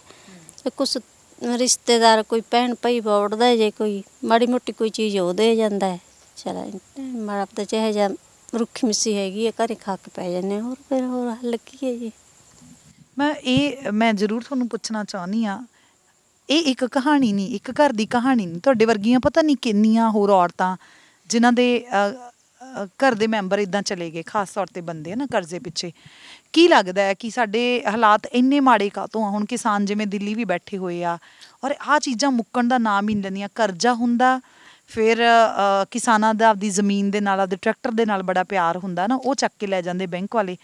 ਤੇ ਕੁਛ ਰਿਸ਼ਤੇਦਾਰ ਕੋਈ ਭੈਣ ਭਾਈ ਬੋੜਦਾ, ਜੇ ਕੋਈ ਮਾੜੀ ਮੋਟੀ ਕੋਈ ਚੀਜ਼ ਉਹ ਦੇ ਜਾਂਦਾ ਹੈ। ਚਲ ਮਾੜਾ ਤਾਂ ਚਾਹੇ ਜਾਂ ਰੁੱਖੀ ਮਿੱਸੀ ਹੈਗੀ ਹੈ, ਘਰੇ ਖਾ ਕੇ ਪੈ ਜਾਂਦੇ। ਹੋਰ ਫਿਰ ਹੋਰ ਹੱਲ ਕੀ ਹੈ ਜੀ? ਮੈਂ ਜ਼ਰੂਰ ਤੁਹਾਨੂੰ ਪੁੱਛਣਾ ਚਾਹੁੰਦੀ ਹਾਂ, ਇਹ ਇੱਕ ਕਹਾਣੀ ਨਹੀਂ, ਇੱਕ ਘਰ ਦੀ ਕਹਾਣੀ ਨਹੀਂ। ਤੁਹਾਡੇ ਵਰਗੀਆਂ ਪਤਾ ਨਹੀਂ ਕਿੰਨੀਆਂ ਹੋਰ ਔਰਤਾਂ ਜਿਨ੍ਹਾਂ ਦੇ ਘਰ ਦੇ ਮੈਂਬਰ ਇੱਦਾਂ ਚਲੇ ਗਏ, ਖਾਸ ਤੌਰ 'ਤੇ ਬੰਦੇ ਨਾ ਕਰਜ਼ੇ ਪਿੱਛੇ। ਕੀ ਲੱਗਦਾ ਹੈ ਕਿ ਸਾਡੇ ਹਾਲਾਤ ਇੰਨੇ ਮਾੜੇ ਕਾਹਤੋਂ ਆ? ਹੁਣ ਕਿਸਾਨ ਜਿਵੇਂ ਦਿੱਲੀ ਵੀ ਬੈਠੇ ਹੋਏ ਆ, ਔਰ ਆਹ ਚੀਜ਼ਾਂ ਮੁੱਕਣ ਦਾ ਨਾਮ ਹੀ ਨਹੀਂ ਲੈਂਦੀਆਂ। ਕਰਜ਼ਾ ਹੁੰਦਾ, ਫਿਰ ਕਿਸਾਨਾਂ ਦਾ ਆਪਦੀ ਜ਼ਮੀਨ ਦੇ ਨਾਲ, ਆਪਦੇ ਟਰੈਕਟਰ ਦੇ ਨਾਲ ਬੜਾ ਪਿਆਰ ਹੁੰਦਾ ਨਾ, ਉਹ ਚੱਕ ਕੇ ਲੈ ਜਾਂਦੇ ਬੈਂਕ ਵਾਲੇ।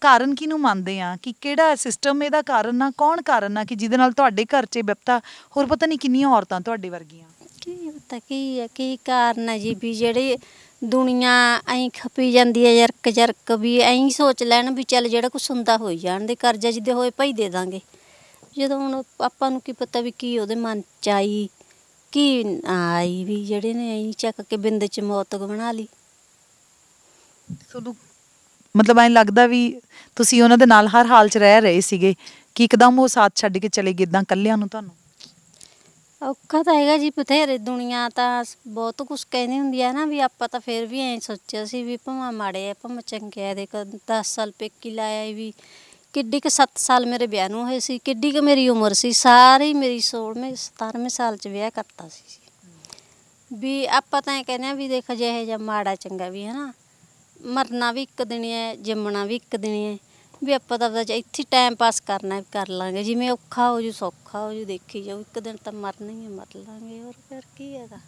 ਕਾਰਨ ਕਿਹਨੂੰ ਮੰਨਦੇ ਆ ਕਿ ਕਿਹੜਾ ਸਿਸਟਮ ਇਹਦਾ ਕਾਰਨ ਆ? ਕੌਣ ਕਾਰਨ ਆ ਕਿ ਜਿਹਦੇ ਨਾਲ ਤੁਹਾਡੇ ਘਰ 'ਚ ਵਿਪਤਾ, ਹੋਰ ਪਤਾ ਨਹੀਂ ਕਿੰਨੀਆਂ ਔਰਤਾਂ ਤੁਹਾਡੇ ਵਰਗੀਆਂ? ਕੀ ਪਤਾ ਕੀ ਹੈ, ਕੀ ਕਾਰਨ ਹੈ ਜੀ? ਵੀ ਜਿਹੜੀ ਦੁਨੀਆ ਐਂ ਖਪੀ ਜਾਂਦੀ ਹੈ ਜਰਕ ਜਰਕ, ਵੀ ਐਂ ਸੋਚ ਲੈਣ ਵੀ ਚੱਲ ਜਿਹੜਾ ਕੁਛ ਹੁੰਦਾ ਹੋਈ ਜਾਣ ਦੇ, ਕਰਜ਼ਾ ਜਿੱਦੇ ਹੋਏ ਭਾਈ ਦੇ ਦਾਂਗੇ। ਜਦੋਂ ਹੁਣ ਆਪਾਂ ਨੂੰ ਕੀ ਪਤਾ ਵੀ ਕੀ ਉਹਦੇ ਮਨ 'ਚ ਆਈ, ਕੀ ਆਈ, ਵੀ ਜਿਹੜੇ ਨੇ ਐਂ ਚੱਕ ਕੇ ਬਿੰਦ 'ਚ ਮੌਤ ਬਣਾ ਲਈ। ਤੁਹਾਨੂੰ ਮਤਲਬ ਐਂ ਲੱਗਦਾ ਵੀ ਤੁਸੀਂ ਉਹਨਾਂ ਦੇ ਨਾਲ ਹਰ ਹਾਲ 'ਚ ਰਹਿ ਰਹੇ ਸੀਗੇ ਕਿ ਇੱਕਦਮ ਉਹ ਸਾਥ ਛੱਡ ਕੇ ਚਲੇ ਗਏ ਇੱਦਾਂ ਇਕੱਲਿਆਂ ਨੂੰ ਤੁਹਾਨੂੰ? ਔਖਾ ਤਾਂ ਹੈਗਾ ਜੀ, ਬਥੇਰੇ ਦੁਨੀਆ ਤਾਂ ਬਹੁਤ ਕੁਝ ਕਹਿੰਦੀ ਹੁੰਦੀ ਹੈ ਨਾ, ਵੀ ਆਪਾਂ ਤਾਂ ਫਿਰ ਵੀ ਐਂ ਸੋਚਿਆ ਸੀ ਵੀ ਭਾਵੇਂ ਮਾੜੇ ਆ ਭਾਵੇਂ ਚੰਗੇ ਆ। ਦੇਖ 10 ਸਾਲ ਪੇਕੀ ਲਾਇਆ ਵੀ, ਕਿੱਡੀ ਕੁ 7 ਸਾਲ ਮੇਰੇ ਵਿਆਹ ਨੂੰ ਹੋਏ ਸੀ, ਕਿੱਡੀ ਕੁ ਮੇਰੀ ਉਮਰ ਸੀ, ਸਾਰੀ ਮੇਰੀ 16ਵੇਂ 17ਵੇਂ ਸਾਲ 'ਚ ਵਿਆਹ ਕਰਤਾ ਸੀ। ਵੀ ਆਪਾਂ ਤਾਂ ਐਂ ਕਹਿੰਦੇ ਹਾਂ ਵੀ ਦੇਖ ਜਿਹੇ ਜਿਹਾ ਮਾੜਾ ਚੰਗਾ ਵੀ ਹੈ ਨਾ, ਮਰਨਾ ਵੀ ਇੱਕ ਦਿਨ ਹੈ, ਜੰਮਣਾ ਵੀ ਇੱਕ ਦਿਨ ਹੈ, ਵੀ ਆਪਾਂ ਤਾਂ ਇੱਥੇ ਟਾਈਮ ਪਾਸ ਕਰਨਾ ਕਰ ਲਾਂਗੇ, ਜਿਵੇਂ ਔਖਾ ਹੋ ਜੂ ਸੌਖਾ ਹੋ ਜੂ, ਦੇਖੀ ਜਾਓ, ਇੱਕ ਦਿਨ ਤਾਂ ਮਰਨਾ ਹੀ ਹੈ, ਮਰ ਲਾਂਗੇ, ਹੋਰ ਫਿਰ ਕੀ ਹੈਗਾ।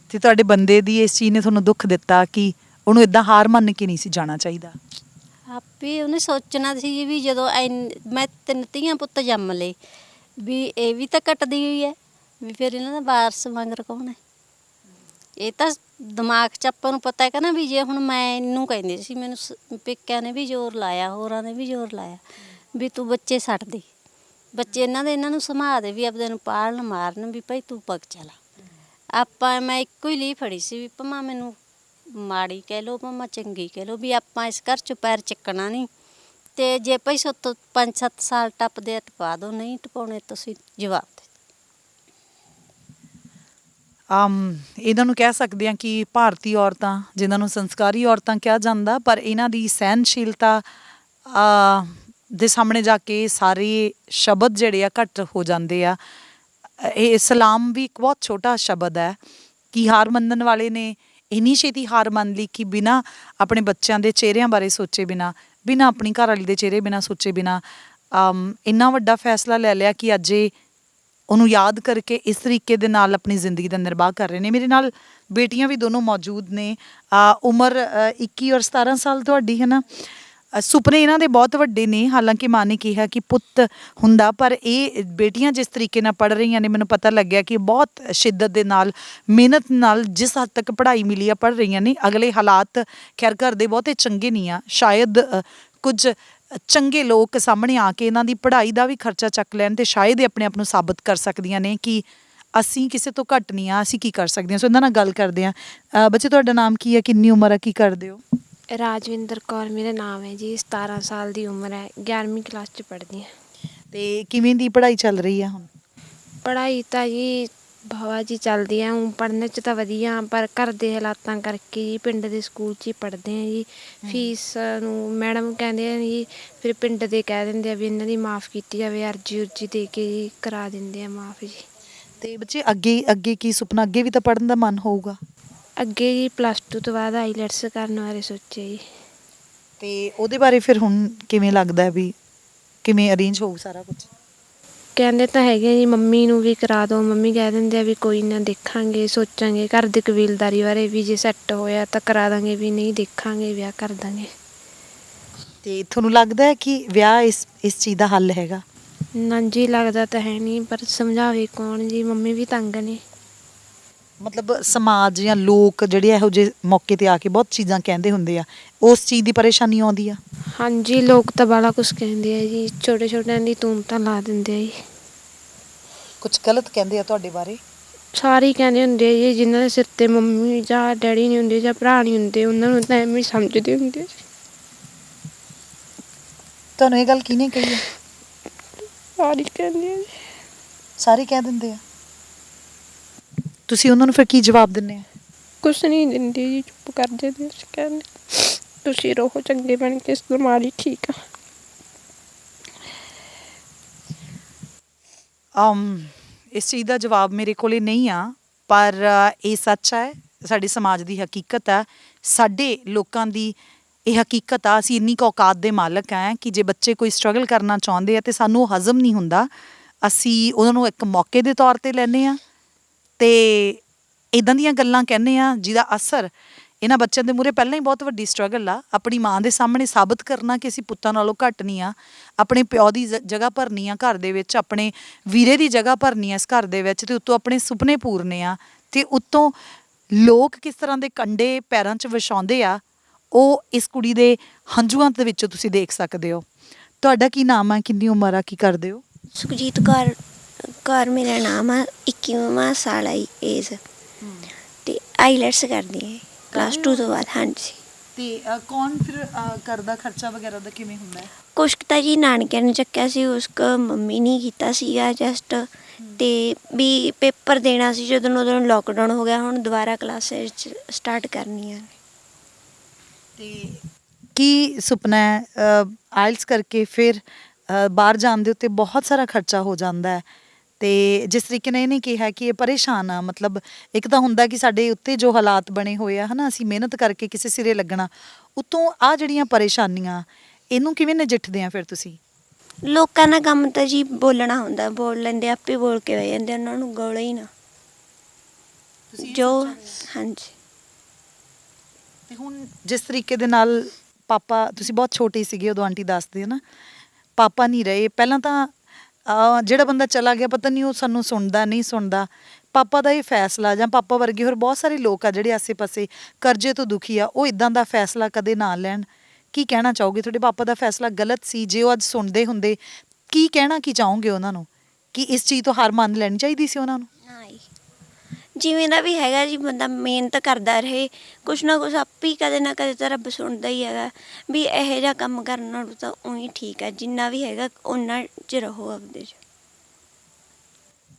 ਤੇ ਤੁਹਾਡੇ ਬੰਦੇ ਦੀ ਇਸ ਚੀਜ਼ ਨੇ ਤੁਹਾਨੂੰ ਦੁੱਖ ਦਿੱਤਾ ਕਿ ਉਹਨੂੰ ਇਦਾਂ ਹਾਰ ਮੰਨ ਕੇ ਨਹੀਂ ਸੀ ਜਾਣਾ ਚਾਹੀਦਾ? ਆਪੇ ਉਹਨੇ ਸੋਚਣਾ ਸੀ ਵੀ ਜਦੋਂ ਮੈਂ 3 ਧੀਆਂ ਪੁੱਤ ਜੰਮ ਲਏ, ਵੀ ਇਹ ਵੀ ਤਾਂ ਕੱਟਦੀ ਹੋਈ ਹੈ, ਵੀ ਫਿਰ ਇਹਨਾਂ ਦਾ ਵਾਰਸ ਮਗਰ ਕੌਣ ਹੈ। ਇਹ ਤਾਂ ਦਿਮਾਗ 'ਚ ਆਪਾਂ ਨੂੰ ਪਤਾ ਹੈਗਾ ਨਾ, ਵੀ ਜੇ ਹੁਣ ਮੈਂ ਇਹਨੂੰ ਕਹਿੰਦੀ ਸੀ, ਮੈਨੂੰ ਪੇਕਿਆਂ ਨੇ ਵੀ ਜ਼ੋਰ ਲਾਇਆ, ਹੋਰਾਂ ਨੇ ਵੀ ਜ਼ੋਰ ਲਾਇਆ ਵੀ ਤੂੰ ਬੱਚੇ ਛੱਡ ਦੇ, ਬੱਚੇ ਇਹਨਾਂ ਨੂੰ ਸੰਭਾਲ ਦੇ, ਵੀ ਆਪਦੇ ਨੂੰ ਪਾਲਣ ਮਾਰਨ, ਵੀ ਭਾਈ ਤੂੰ ਪੱਕ ਚਲਾ। ਮੈਂ ਇੱਕੋ ਹੀ ਲਈ ਫੜੀ ਸੀ ਵੀ ਭਾਵੇਂ ਮੈਨੂੰ ਮਾੜੀ ਕਹਿ ਲਓ ਭਾਵੇਂ ਚੰਗੀ ਕਹਿ ਲਓ, ਵੀ ਆਪਾਂ ਇਸ ਘਰ 'ਚੋਂ ਪੈਰ ਚੱਕਣਾ ਨਹੀਂ। ਤੇ ਜੇ ਭਾਈ ਸੋਤੋਂ 5-7 ਸਾਲ ਟੱਪਦੇ ਟਪਾ ਦਿਓ, ਨਹੀਂ ਟਪਾਉਣੇ ਤੁਸੀਂ ਜਵਾਬ ਦੇ। ਇਹਨਾਂ ਨੂੰ ਕਹਿ ਸਕਦੇ ਹਾਂ ਕਿ ਭਾਰਤੀ ਔਰਤਾਂ, ਜਿਨ੍ਹਾਂ ਨੂੰ ਸੰਸਕਾਰੀ ਔਰਤਾਂ ਕਿਹਾ ਜਾਂਦਾ, ਪਰ ਇਹਨਾਂ ਦੀ ਸਹਿਨਸ਼ੀਲਤਾ ਦੇ ਸਾਹਮਣੇ ਜਾ ਕੇ ਸਾਰੇ ਸ਼ਬਦ ਜਿਹੜੇ ਆ ਘੱਟ ਹੋ ਜਾਂਦੇ ਆ। ਇਹ ਸਲਾਮ ਵੀ ਇੱਕ ਬਹੁਤ ਛੋਟਾ ਸ਼ਬਦ ਹੈ ਕਿ ਹਾਰ ਮੰਨਣ ਵਾਲੇ ਨੇ ਇੰਨੀ ਛੇਤੀ ਹਾਰ ਮੰਨ ਲਈ ਕਿ ਬਿਨਾਂ ਆਪਣੇ ਬੱਚਿਆਂ ਦੇ ਚਿਹਰਿਆਂ ਬਾਰੇ ਸੋਚੇ ਬਿਨਾਂ ਆਪਣੀ ਘਰ ਵਾਲੀ ਦੇ ਚਿਹਰੇ ਬਿਨਾਂ ਸੋਚੇ ਇੰਨਾ ਵੱਡਾ ਫੈਸਲਾ ਲੈ ਲਿਆ ਕਿ ਅੱਜ ਉਹਨੂੰ ਯਾਦ ਕਰਕੇ ਇਸ ਤਰੀਕੇ ਦੇ ਨਾਲ ਆਪਣੀ ਜ਼ਿੰਦਗੀ ਦਾ ਨਿਰਵਾਹ ਕਰ ਰਹੇ ਨੇ। ਮੇਰੇ ਨਾਲ ਬੇਟੀਆਂ ਵੀ ਦੋਨੋਂ ਮੌਜੂਦ ਨੇ। ਉਮਰ 21 ਔਰ 17 ਸਾਲ ਤੁਹਾਡੀ ਹੈ ਨਾ। ਸੁਪਨੇ ਇਹਨਾਂ ਦੇ ਬਹੁਤ ਵੱਡੇ ਨੇ, ਹਾਲਾਂਕਿ ਮਾਂ ਨੇ ਕਿਹਾ ਕਿ ਪੁੱਤ ਹੁੰਦਾ, ਪਰ ਇਹ ਬੇਟੀਆਂ ਜਿਸ ਤਰੀਕੇ ਨਾਲ ਪੜ੍ਹ ਰਹੀਆਂ ਨੇ, ਮੈਨੂੰ ਪਤਾ ਲੱਗਿਆ ਕਿ ਬਹੁਤ ਸ਼ਿੱਦਤ ਦੇ ਨਾਲ, ਮਿਹਨਤ ਨਾਲ ਜਿਸ ਹੱਦ ਤੱਕ ਪੜ੍ਹਾਈ ਮਿਲੀ ਆ ਪੜ੍ਹ ਰਹੀਆਂ ਨੇ। ਅਗਲੇ ਹਾਲਾਤ ਖੈਰ ਘਰ ਦੇ ਬਹੁਤੇ ਚੰਗੇ ਨਹੀਂ ਆ, ਸ਼ਾਇਦ ਕੁਝ ਚੰਗੇ ਲੋਕ ਸਾਹਮਣੇ ਆ ਕੇ ਇਹਨਾਂ ਦੀ ਪੜ੍ਹਾਈ ਦਾ ਵੀ ਖਰਚਾ ਚੱਕ ਲੈਣ ਅਤੇ ਸ਼ਾਇਦ ਇਹ ਆਪਣੇ ਆਪ ਨੂੰ ਸਾਬਤ ਕਰ ਸਕਦੀਆਂ ਨੇ ਕਿ ਅਸੀਂ ਕਿਸੇ ਤੋਂ ਘੱਟ ਨਹੀਂ ਆ, ਅਸੀਂ ਕੀ ਕਰ ਸਕਦੇ ਹਾਂ। ਸੋ ਇਹਨਾਂ ਨਾਲ ਗੱਲ ਕਰਦੇ ਹਾਂ। ਬੱਚੇ ਤੁਹਾਡਾ ਨਾਮ ਕੀ ਹੈ, ਕਿੰਨੀ ਉਮਰ ਹੈ, ਕੀ ਕਰਦੇ ਹੋ? ਰਾਜਵਿੰਦਰ ਕੌਰ ਮੇਰਾ ਨਾਮ ਹੈ ਜੀ, 17 ਸਾਲ ਦੀ ਉਮਰ ਹੈ, 11ਵੀਂ ਕਲਾਸ 'ਚ ਪੜ੍ਹਦੀ ਹਾਂ। ਅਤੇ ਕਿਵੇਂ ਦੀ ਪੜ੍ਹਾਈ ਚੱਲ ਰਹੀ ਆ ਹੁਣ? ਪੜ੍ਹਾਈ ਤਾਂ ਜੀ ਹਵਾ ਜੀ ਚੱਲਦੀ ਆ, ਪੜ੍ਹਨ 'ਚ ਤਾਂ ਵਧੀਆ, ਪਰ ਘਰ ਦੇ ਹਾਲਾਤਾਂ ਕਰਕੇ ਜੀ ਪਿੰਡ ਦੇ ਸਕੂਲ 'ਚ ਹੀ ਪੜ੍ਹਦੇ ਹਾਂ ਜੀ। ਫੀਸ ਨੂੰ ਮੈਡਮ ਕਹਿੰਦੇ ਆ ਜੀ, ਫਿਰ ਪਿੰਡ ਦੇ ਕਹਿ ਦਿੰਦੇ ਆ ਵੀ ਇਹਨਾਂ ਦੀ ਮਾफ़ ਕੀਤੀ ਜਾਵੇ, ਅਰਜੀ ਉਰਜੀ ਦੇ ਕੇ ਜੀ ਕਰਾ ਦਿੰਦੇ ਆ ਮਾफ़ ਜੀ। ਅਤੇ ਬੱਚੇ ਅੱਗੇ ਕੀ ਸੁਪਨਾ, ਅੱਗੇ ਵੀ ਤਾਂ ਪੜ੍ਹਨ ਦਾ ਮਨ ਹੋਊਗਾ? ਅੱਗੇ ਜੀ +2 ਤੋਂ ਬਾਅਦ ਆਈਲੈਟਸ ਕਰਨ ਬਾਰੇ ਸੋਚਿਆ ਜੀ। ਅਤੇ ਉਹਦੇ ਬਾਰੇ ਫਿਰ ਹੁਣ ਕਿਵੇਂ ਲੱਗਦਾ ਵੀ ਕਿਵੇਂ ਅਰੇਂਜ ਹੋਊ ਸਾਰਾ ਕੁਝ? ਕਹਿੰਦੇ ਤਾਂ ਹੈਗੇ ਜੀ ਮੰਮੀ ਨੂੰ ਵੀ ਕਰਾ ਦਿਓ, ਮੰਮੀ ਕਹਿ ਦਿੰਦੇ ਆ ਵੀ ਕੋਈ ਨਾ ਦੇਖਾਂਗੇ, ਸੋਚਾਂਗੇ ਘਰ ਦੀ ਕਬੀਲਦਾਰੀ ਬਾਰੇ, ਵੀ ਜੇ ਸੈੱਟ ਹੋਇਆ ਤਾਂ ਕਰਾ ਦਾਂਗੇ, ਵੀ ਨਹੀਂ ਦੇਖਾਂਗੇ ਵਿਆਹ ਕਰ ਦਾਂਗੇ। ਅਤੇ ਤੁਹਾਨੂੰ ਲੱਗਦਾ ਹੈ ਕਿ ਵਿਆਹ ਇਸ ਚੀਜ਼ ਦਾ ਹੱਲ ਹੈਗਾ? ਨਾ ਜੀ ਲੱਗਦਾ ਤਾਂ ਹੈ ਨਹੀਂ, ਪਰ ਸਮਝਾਵੇ ਕੌਣ ਜੀ, ਮੰਮੀ ਵੀ ਤੰਗ ਨੇ। ਮਤਲਬ ਸਮਾਜ ਜਾਂ ਲੋਕ ਜਿਹੜੇ ਇਹੋ ਜਿਹੇ ਮੌਕੇ 'ਤੇ ਆ ਕੇ ਬਹੁਤ ਚੀਜ਼ਾਂ ਕਹਿੰਦੇ ਹੁੰਦੇ ਆ, ਉਸ ਚੀਜ਼ ਦੀ ਪਰੇਸ਼ਾਨੀ ਆਉਂਦੀ ਆ? ਹਾਂਜੀ, ਲੋਕ ਤਾਂ ਬਾਹਲਾ ਕੁਛ ਕਹਿੰਦੇ ਆ ਜੀ, ਛੋਟੇ ਛੋਟਿਆਂ ਦੀ ਤੂਮਤਾਂ ਲਾ ਦਿੰਦੇ ਆ ਜੀ। ਕੁਛ ਗਲਤ ਕਹਿੰਦੇ ਆ ਤੁਹਾਡੇ ਬਾਰੇ? ਸਾਰੇ ਹੀ ਕਹਿੰਦੇ ਹੁੰਦੇ ਆ ਜੀ, ਜਿਨ੍ਹਾਂ ਦੇ ਸਿਰ 'ਤੇ ਮੰਮੀ ਜਾਂ ਡੈਡੀ ਨਹੀਂ ਹੁੰਦੇ ਜਾਂ ਭਰਾ ਨਹੀਂ ਹੁੰਦੇ, ਉਹਨਾਂ ਨੂੰ ਤਾਂ ਐਵੇਂ ਸਮਝਦੇ ਹੁੰਦੇ ਆ ਜੀ। ਤੁਹਾਨੂੰ ਇਹ ਗੱਲ ਕਿਹਨੇ ਕਹੀ ਹੈ? ਸਾਰੇ ਕਹਿੰਦੇ ਆ ਜੀ। ਸਾਰੇ ਕਹਿ ਦਿੰਦੇ ਆ? ਤੁਸੀਂ ਉਹਨਾਂ ਨੂੰ ਫਿਰ ਕੀ ਜਵਾਬ ਦਿੰਦੇ ਆ? ਕੁਛ ਨਹੀਂ ਦਿੰਦੇ ਜੀ, ਚੁੱਪ ਕਰ ਜਾਂਦੇ। ਕਹਿੰਦੇ ਤੁਸੀਂ ਰਹੋ ਚੰਗੇ ਬਣ ਕੇ, ਇਸ ਮਾੜੀ ਠੀਕ ਆ। ਇਸ ਚੀਜ਼ ਦਾ ਜਵਾਬ ਮੇਰੇ ਕੋਲ ਨਹੀਂ ਆ, ਪਰ ਇਹ ਸੱਚ ਹੈ, ਸਾਡੇ ਸਮਾਜ ਦੀ ਹਕੀਕਤ ਹੈ, ਸਾਡੇ ਲੋਕਾਂ ਦੀ ਇਹ ਹਕੀਕਤ ਆ। ਅਸੀਂ ਇੰਨੀ ਕੁ ਔਕਾਤ ਦੇ ਮਾਲਕ ਹਾਂ ਕਿ ਜੇ ਬੱਚੇ ਕੋਈ ਸਟਰਗਲ ਕਰਨਾ ਚਾਹੁੰਦੇ ਆ ਅਤੇ ਸਾਨੂੰ ਉਹ ਹਜ਼ਮ ਨਹੀਂ ਹੁੰਦਾ, ਅਸੀਂ ਉਹਨਾਂ ਨੂੰ ਇੱਕ ਮੌਕੇ ਦੇ ਤੌਰ 'ਤੇ ਲੈਂਦੇ ਹਾਂ ਅਤੇ ਇੱਦਾਂ ਦੀਆਂ ਗੱਲਾਂ ਕਹਿੰਦੇ ਹਾਂ ਜਿਹਦਾ ਅਸਰ ਇਹਨਾਂ ਬੱਚਿਆਂ ਦੇ ਮੂਹਰੇ ਪਹਿਲਾਂ ਹੀ ਬਹੁਤ ਵੱਡੀ ਸਟਰਗਲ ਆ। ਆਪਣੀ ਮਾਂ ਦੇ ਸਾਹਮਣੇ ਸਾਬਤ ਕਰਨਾ ਕਿ ਅਸੀਂ ਪੁੱਤਾਂ ਨਾਲੋਂ ਘੱਟ ਨਹੀਂ ਆ, ਆਪਣੇ ਪਿਓ ਦੀ ਜਗ੍ਹਾ ਭਰਨੀ ਆ ਘਰ ਦੇ ਵਿੱਚ, ਆਪਣੇ ਵੀਰੇ ਦੀ ਜਗ੍ਹਾ ਭਰਨੀ ਆ ਇਸ ਘਰ ਦੇ ਵਿੱਚ, ਅਤੇ ਉੱਤੋਂ ਆਪਣੇ ਸੁਪਨੇ ਪੂਰਨੇ ਆ, ਅਤੇ ਉੱਤੋਂ ਲੋਕ ਕਿਸ ਤਰ੍ਹਾਂ ਦੇ ਕੰਡੇ ਪੈਰਾਂ 'ਚ ਵਿਛਾਉਂਦੇ ਆ, ਉਹ ਇਸ ਕੁੜੀ ਦੇ ਹੰਝੂਆਂ ਦੇ ਵਿੱਚੋਂ ਤੁਸੀਂ ਦੇਖ ਸਕਦੇ ਹੋ। ਤੁਹਾਡਾ ਕੀ ਨਾਮ ਹੈ, ਕਿੰਨੀ ਉਮਰ ਆ, ਕੀ ਕਰਦੇ ਹੋ? ਸੁਖਜੀਤ ਕੌਰ ਮੇਰਾ ਨਾਮ ਆ, 21ਵਾਂ ਸਾਲ ਆਈ ਏਜ, ਅਤੇ ਆਈਲੈਟਸ ਕਰਦੀ ਹੈ +2 ਤੋਂ ਬਾਅਦ। ਹਾਂਜੀ। ਤੇ ਕੌਣ ਫਿਰ ਕਰਦਾ ਖਰਚਾ ਵਗੈਰਾ ਦਾ ਕਿਵੇਂ ਹੁੰਦਾ ਹੈ? ਕੁਛ ਕੁ ਤਾਂ ਜੀ ਨਾਨਕਿਆਂ ਨੇ ਚੱਕਿਆ ਸੀ, ਉਸ ਕੁ ਮੰਮੀ ਨੇ ਕੀਤਾ ਸੀਗਾ ਜਸਟ। ਤੇ ਵੀ ਪੇਪਰ ਦੇਣਾ ਸੀ ਜਦੋਂ, ਉਦੋਂ ਲੋਕਡਾਊਨ ਹੋ ਗਿਆ, ਹੁਣ ਦੁਬਾਰਾ ਕਲਾਸਿਸ ਸਟਾਰਟ ਕਰਨੀਆਂ ਨੇ। ਤੇ ਕੀ ਸੁਪਨਾ ਹੈ? ਆਇਲਸ ਕਰਕੇ ਫਿਰ ਬਾਹਰ ਜਾਣ ਦੇ ਉੱਤੇ ਬਹੁਤ ਸਾਰਾ ਖਰਚਾ ਹੋ ਜਾਂਦਾ ਹੈ, ਤੇ ਜਿਸ ਤਰੀਕੇ ਨਾਲ ਇਹਨੇ ਕਿਹਾ ਕਿ ਇਹ ਪਰੇਸ਼ਾਨ ਆ, ਮਤਲਬ ਇੱਕ ਤਾਂ ਹੁੰਦਾ ਕਿ ਸਾਡੇ ਉੱਤੇ ਜੋ ਹਾਲਾਤ ਬਣੇ ਹੋਏ ਆ, ਹੈ ਨਾ, ਅਸੀਂ ਮਿਹਨਤ ਕਰਕੇ ਕਿਸੇ ਸਿਰੇ ਲੱਗਣਾ, ਉੱਤੋਂ ਆ ਜਿਹੜੀਆਂ ਪਰੇਸ਼ਾਨੀਆਂ, ਇਹਨੂੰ ਕਿਵੇਂ ਨਜਿੱਠਦੇ ਆ ਫਿਰ ਤੁਸੀਂ? ਲੋਕਾਂ ਦਾ ਕੰਮ ਤਾਂ ਜੀ ਬੋਲਣਾ ਹੁੰਦਾ, ਬੋਲ ਲੈਂਦੇ, ਆਪੇ ਬੋਲ ਕੇ ਬਹਿ ਜਾਂਦੇ, ਉਹਨਾਂ ਨੂੰ ਗੋਲੇ ਹੀ ਨਾ ਜੋ। ਹਾਂਜੀ। ਤੇ ਹੁਣ ਜਿਸ ਤਰੀਕੇ ਦੇ ਨਾਲ ਪਾਪਾ, ਤੁਸੀਂ ਬਹੁਤ ਛੋਟੇ ਸੀਗੇ ਉਦੋਂ, ਆਂਟੀ ਦੱਸਦੇ ਨਾ, ਪਾਪਾ ਨਹੀਂ ਰਹੇ ਪਹਿਲਾਂ ਤਾਂ, ਜਿਹੜਾ ਬੰਦਾ ਚਲਾ ਗਿਆ ਪਤਾ ਨਹੀਂ ਉਹ ਸਾਨੂੰ ਸੁਣਦਾ ਨਹੀਂ ਸੁਣਦਾ। ਪਾਪਾ ਦਾ ਇਹ ਫੈਸਲਾ, ਜਾਂ ਪਾਪਾ ਵਰਗੇ ਹੋਰ ਬਹੁਤ ਸਾਰੇ ਲੋਕ ਆ ਜਿਹੜੇ ਆਸੇ-ਪਾਸੇ ਕਰਜ਼ੇ ਤੋਂ ਦੁਖੀ ਆ, ਉਹ ਇਦਾਂ ਦਾ ਫੈਸਲਾ ਕਦੇ ਨਾ ਲੈਣ। ਕੀ ਕਹਿਣਾ ਚਾਹੋਗੇ? ਤੁਹਾਡੇ ਪਾਪਾ ਦਾ ਫੈਸਲਾ ਗਲਤ ਸੀ, ਜੇ ਉਹ ਅੱਜ ਸੁਣਦੇ ਹੁੰਦੇ, ਕੀ ਕਹਿਣਾ ਕੀ ਚਾਹੋਗੇ ਉਹਨਾਂ ਨੂੰ, ਕਿ ਇਸ ਚੀਜ਼ ਤੋਂ ਹਾਰ ਮੰਨ ਲੈਣੀ ਚਾਹੀਦੀ ਸੀ ਉਹਨਾਂ ਨੂੰ? ਹਾਂ, ਜਿਵੇਂ ਦਾ ਵੀ ਹੈਗਾ ਜੀ, ਬੰਦਾ ਮਿਹਨਤ ਕਰਦਾ ਰਹੇ, ਕੁਛ ਨਾ ਕੁਛ ਆਪੇ ਹੀ ਕਦੇ ਨਾ ਕਦੇ ਤਾਂ ਰੱਬ ਸੁਣਦਾ ਹੀ ਹੈਗਾ। ਵੀ ਇਹੋ ਜਿਹਾ ਕੰਮ ਕਰਨ ਨਾਲੋਂ ਤਾਂ ਉਹੀ ਠੀਕ ਹੈ, ਜਿੰਨਾ ਵੀ ਹੈਗਾ ਉਹਨਾਂ 'ਚ ਰਹੋ ਆਪਦੇ 'ਚ।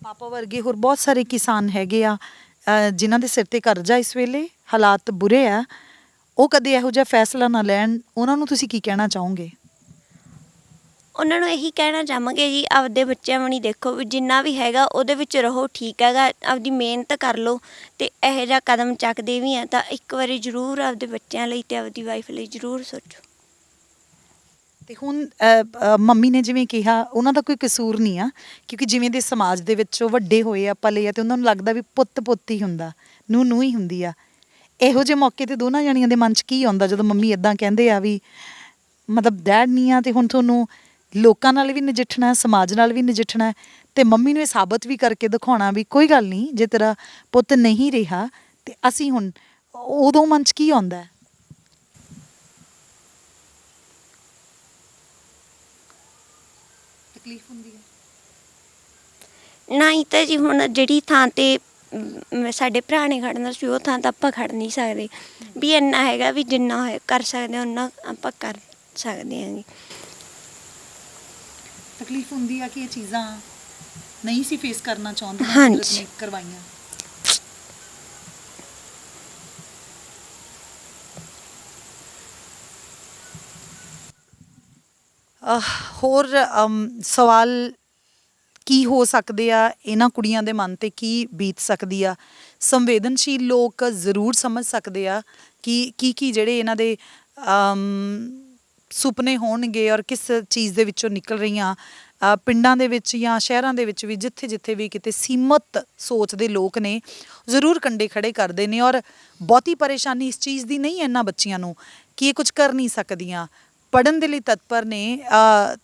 ਪਾਪਾ ਵਰਗੇ ਹੋਰ ਬਹੁਤ ਸਾਰੇ ਕਿਸਾਨ ਹੈਗੇ ਆ ਜਿਨ੍ਹਾਂ ਦੇ ਸਿਰ ਤੇ ਕਰਜ਼ਾ, ਇਸ ਵੇਲੇ ਹਾਲਾਤ ਬੁਰੇ ਆ, ਉਹ ਕਦੇ ਇਹੋ ਜਿਹਾ ਫੈਸਲਾ ਨਾ ਲੈਣ, ਉਹਨਾਂ ਨੂੰ ਤੁਸੀਂ ਕੀ ਕਹਿਣਾ ਚਾਹੋਗੇ? ਉਹਨਾਂ ਨੂੰ ਇਹੀ ਕਹਿਣਾ ਚਾਹਾਂਗੇ ਜੀ, ਆਪਦੇ ਬੱਚਿਆਂ ਵੱਲ ਦੇਖੋ, ਵੀ ਜਿੰਨਾ ਵੀ ਹੈਗਾ ਉਹਦੇ ਵਿੱਚ ਰਹੋ, ਠੀਕ ਹੈਗਾ, ਆਪਦੀ ਮਿਹਨਤ ਕਰ ਲਓ, ਅਤੇ ਇਹੋ ਜਿਹਾ ਕਦਮ ਚੱਕਦੇ ਵੀ ਆ ਤਾਂ ਇੱਕ ਵਾਰੀ ਜ਼ਰੂਰ ਆਪਦੇ ਬੱਚਿਆਂ ਲਈ ਅਤੇ ਆਪਦੀ ਵਾਈਫ ਲਈ ਜ਼ਰੂਰ ਸੋਚੋ। ਤੇ ਹੁਣ ਮੰਮੀ ਨੇ ਜਿਵੇਂ ਕਿਹਾ, ਉਹਨਾਂ ਦਾ ਕੋਈ ਕਸੂਰ ਨਹੀਂ ਆ, ਕਿਉਂਕਿ ਜਿਵੇਂ ਦੇ ਸਮਾਜ ਦੇ ਵਿੱਚ ਉਹ ਵੱਡੇ ਹੋਏ ਆ, ਪਲੇ ਆ, ਤੇ ਉਹਨਾਂ ਨੂੰ ਲੱਗਦਾ ਵੀ ਪੁੱਤ ਪੁੱਤ ਹੀ ਹੁੰਦਾ, ਨੂੰਹ ਨੂੰਹ ਹੀ ਹੁੰਦੀ ਆ। ਇਹੋ ਜਿਹੇ ਮੌਕੇ ਤੇ ਦੋਨਾਂ ਜਣੀਆਂ ਦੇ ਮਨ 'ਚ ਕੀ ਆਉਂਦਾ ਜਦੋਂ ਮੰਮੀ ਇੱਦਾਂ ਕਹਿੰਦੇ ਆ ਵੀ ਮਤਲਬ ਡੈਡ ਨਹੀਂ ਆ, ਤੇ ਹੁਣ ਤੁਹਾਨੂੰ ਲੋਕਾਂ ਨਾਲ ਵੀ ਨਜਿੱਠਣਾ, ਸਮਾਜ ਨਾਲ ਵੀ ਨਜਿੱਠਣਾ, ਤੇ ਮੰਮੀ ਨੂੰ ਇਹ ਸਾਬਤ ਵੀ ਕਰਕੇ ਦਿਖਾਉਣਾ ਵੀ ਕੋਈ ਗੱਲ ਨਹੀਂ, ਜੇ ਤੇਰਾ ਪੁੱਤ ਨਹੀਂ ਰਿਹਾ ਤੇ ਅਸੀਂ ਹੁਣ, ਉਦੋਂ ਮਨ 'ਚ ਕੀ ਆਉਂਦਾ ਹੈ? ਤਕਲੀਫ ਹੁੰਦੀ ਹੈ ਨਾ ਹੀ ਤਾਂ ਜੀ, ਹੁਣ ਜਿਹੜੀ ਥਾਂ 'ਤੇ ਸਾਡੇ ਭਰਾ ਨੇ ਖੜਨਾ ਸੀ, ਉਹ ਥਾਂ ਤਾਂ ਆਪਾਂ ਖੜ ਨਹੀਂ ਸਕਦੇ। ਵੀ ਇੰਨਾ ਹੈਗਾ ਵੀ ਜਿੰਨਾ ਕਰ ਸਕਦੇ ਉਹਨਾਂ ਆਪਾਂ ਕਰ ਸਕਦੇ ਹਾਂ ਜੀ। ਤਕਲੀਫ ਹੁੰਦੀ ਆ ਕਿ ਇਹ ਚੀਜ਼ਾਂ ਨਹੀਂ ਸੀ ਫੇਸ ਕਰਨਾ ਚਾਹੁੰਦੇ, ਹਾਂਜੀ। ਕੁਦਰਤ ਨੇ ਕਰਵਾਈਆਂ। ਹੋਰ ਸਵਾਲ ਕੀ ਹੋ ਸਕਦੇ ਆ, ਇਹਨਾਂ ਕੁੜੀਆਂ ਦੇ ਮਨ ਤੇ ਕੀ ਬੀਤ ਸਕਦੀ ਆ? ਸੰਵੇਦਨਸ਼ੀਲ ਲੋਕ ਜ਼ਰੂਰ ਸਮਝ ਸਕਦੇ ਆ ਕਿ ਕੀ ਜਿਹੜੇ ਇਹਨਾਂ ਦੇ ਸੁਪਨੇ ਹੋਣਗੇ ਔਰ ਕਿਸ ਚੀਜ਼ ਦੇ ਵਿੱਚੋਂ ਨਿਕਲ ਰਹੀਆਂ। ਪਿੰਡਾਂ ਦੇ ਵਿੱਚ ਜਾਂ ਸ਼ਹਿਰਾਂ ਦੇ ਵਿੱਚ ਵੀ ਜਿੱਥੇ ਜਿੱਥੇ ਵੀ ਕਿਤੇ ਸੀਮਤ ਸੋਚ ਦੇ ਲੋਕ ਨੇ, ਜ਼ਰੂਰ ਕੰਡੇ ਖੜੇ ਕਰਦੇ ਨੇ, ਔਰ ਬਹੁਤੀ ਪਰੇਸ਼ਾਨੀ ਇਸ ਚੀਜ਼ ਦੀ ਨਹੀਂ ਇਹਨਾਂ ਬੱਚੀਆਂ ਨੂੰ ਕਿ ਇਹ ਕੁਝ ਕਰ ਨਹੀਂ ਸਕਦੀਆਂ। ਪੜ੍ਹਨ ਦੇ ਲਈ ਤਤਪਰ ਨੇ,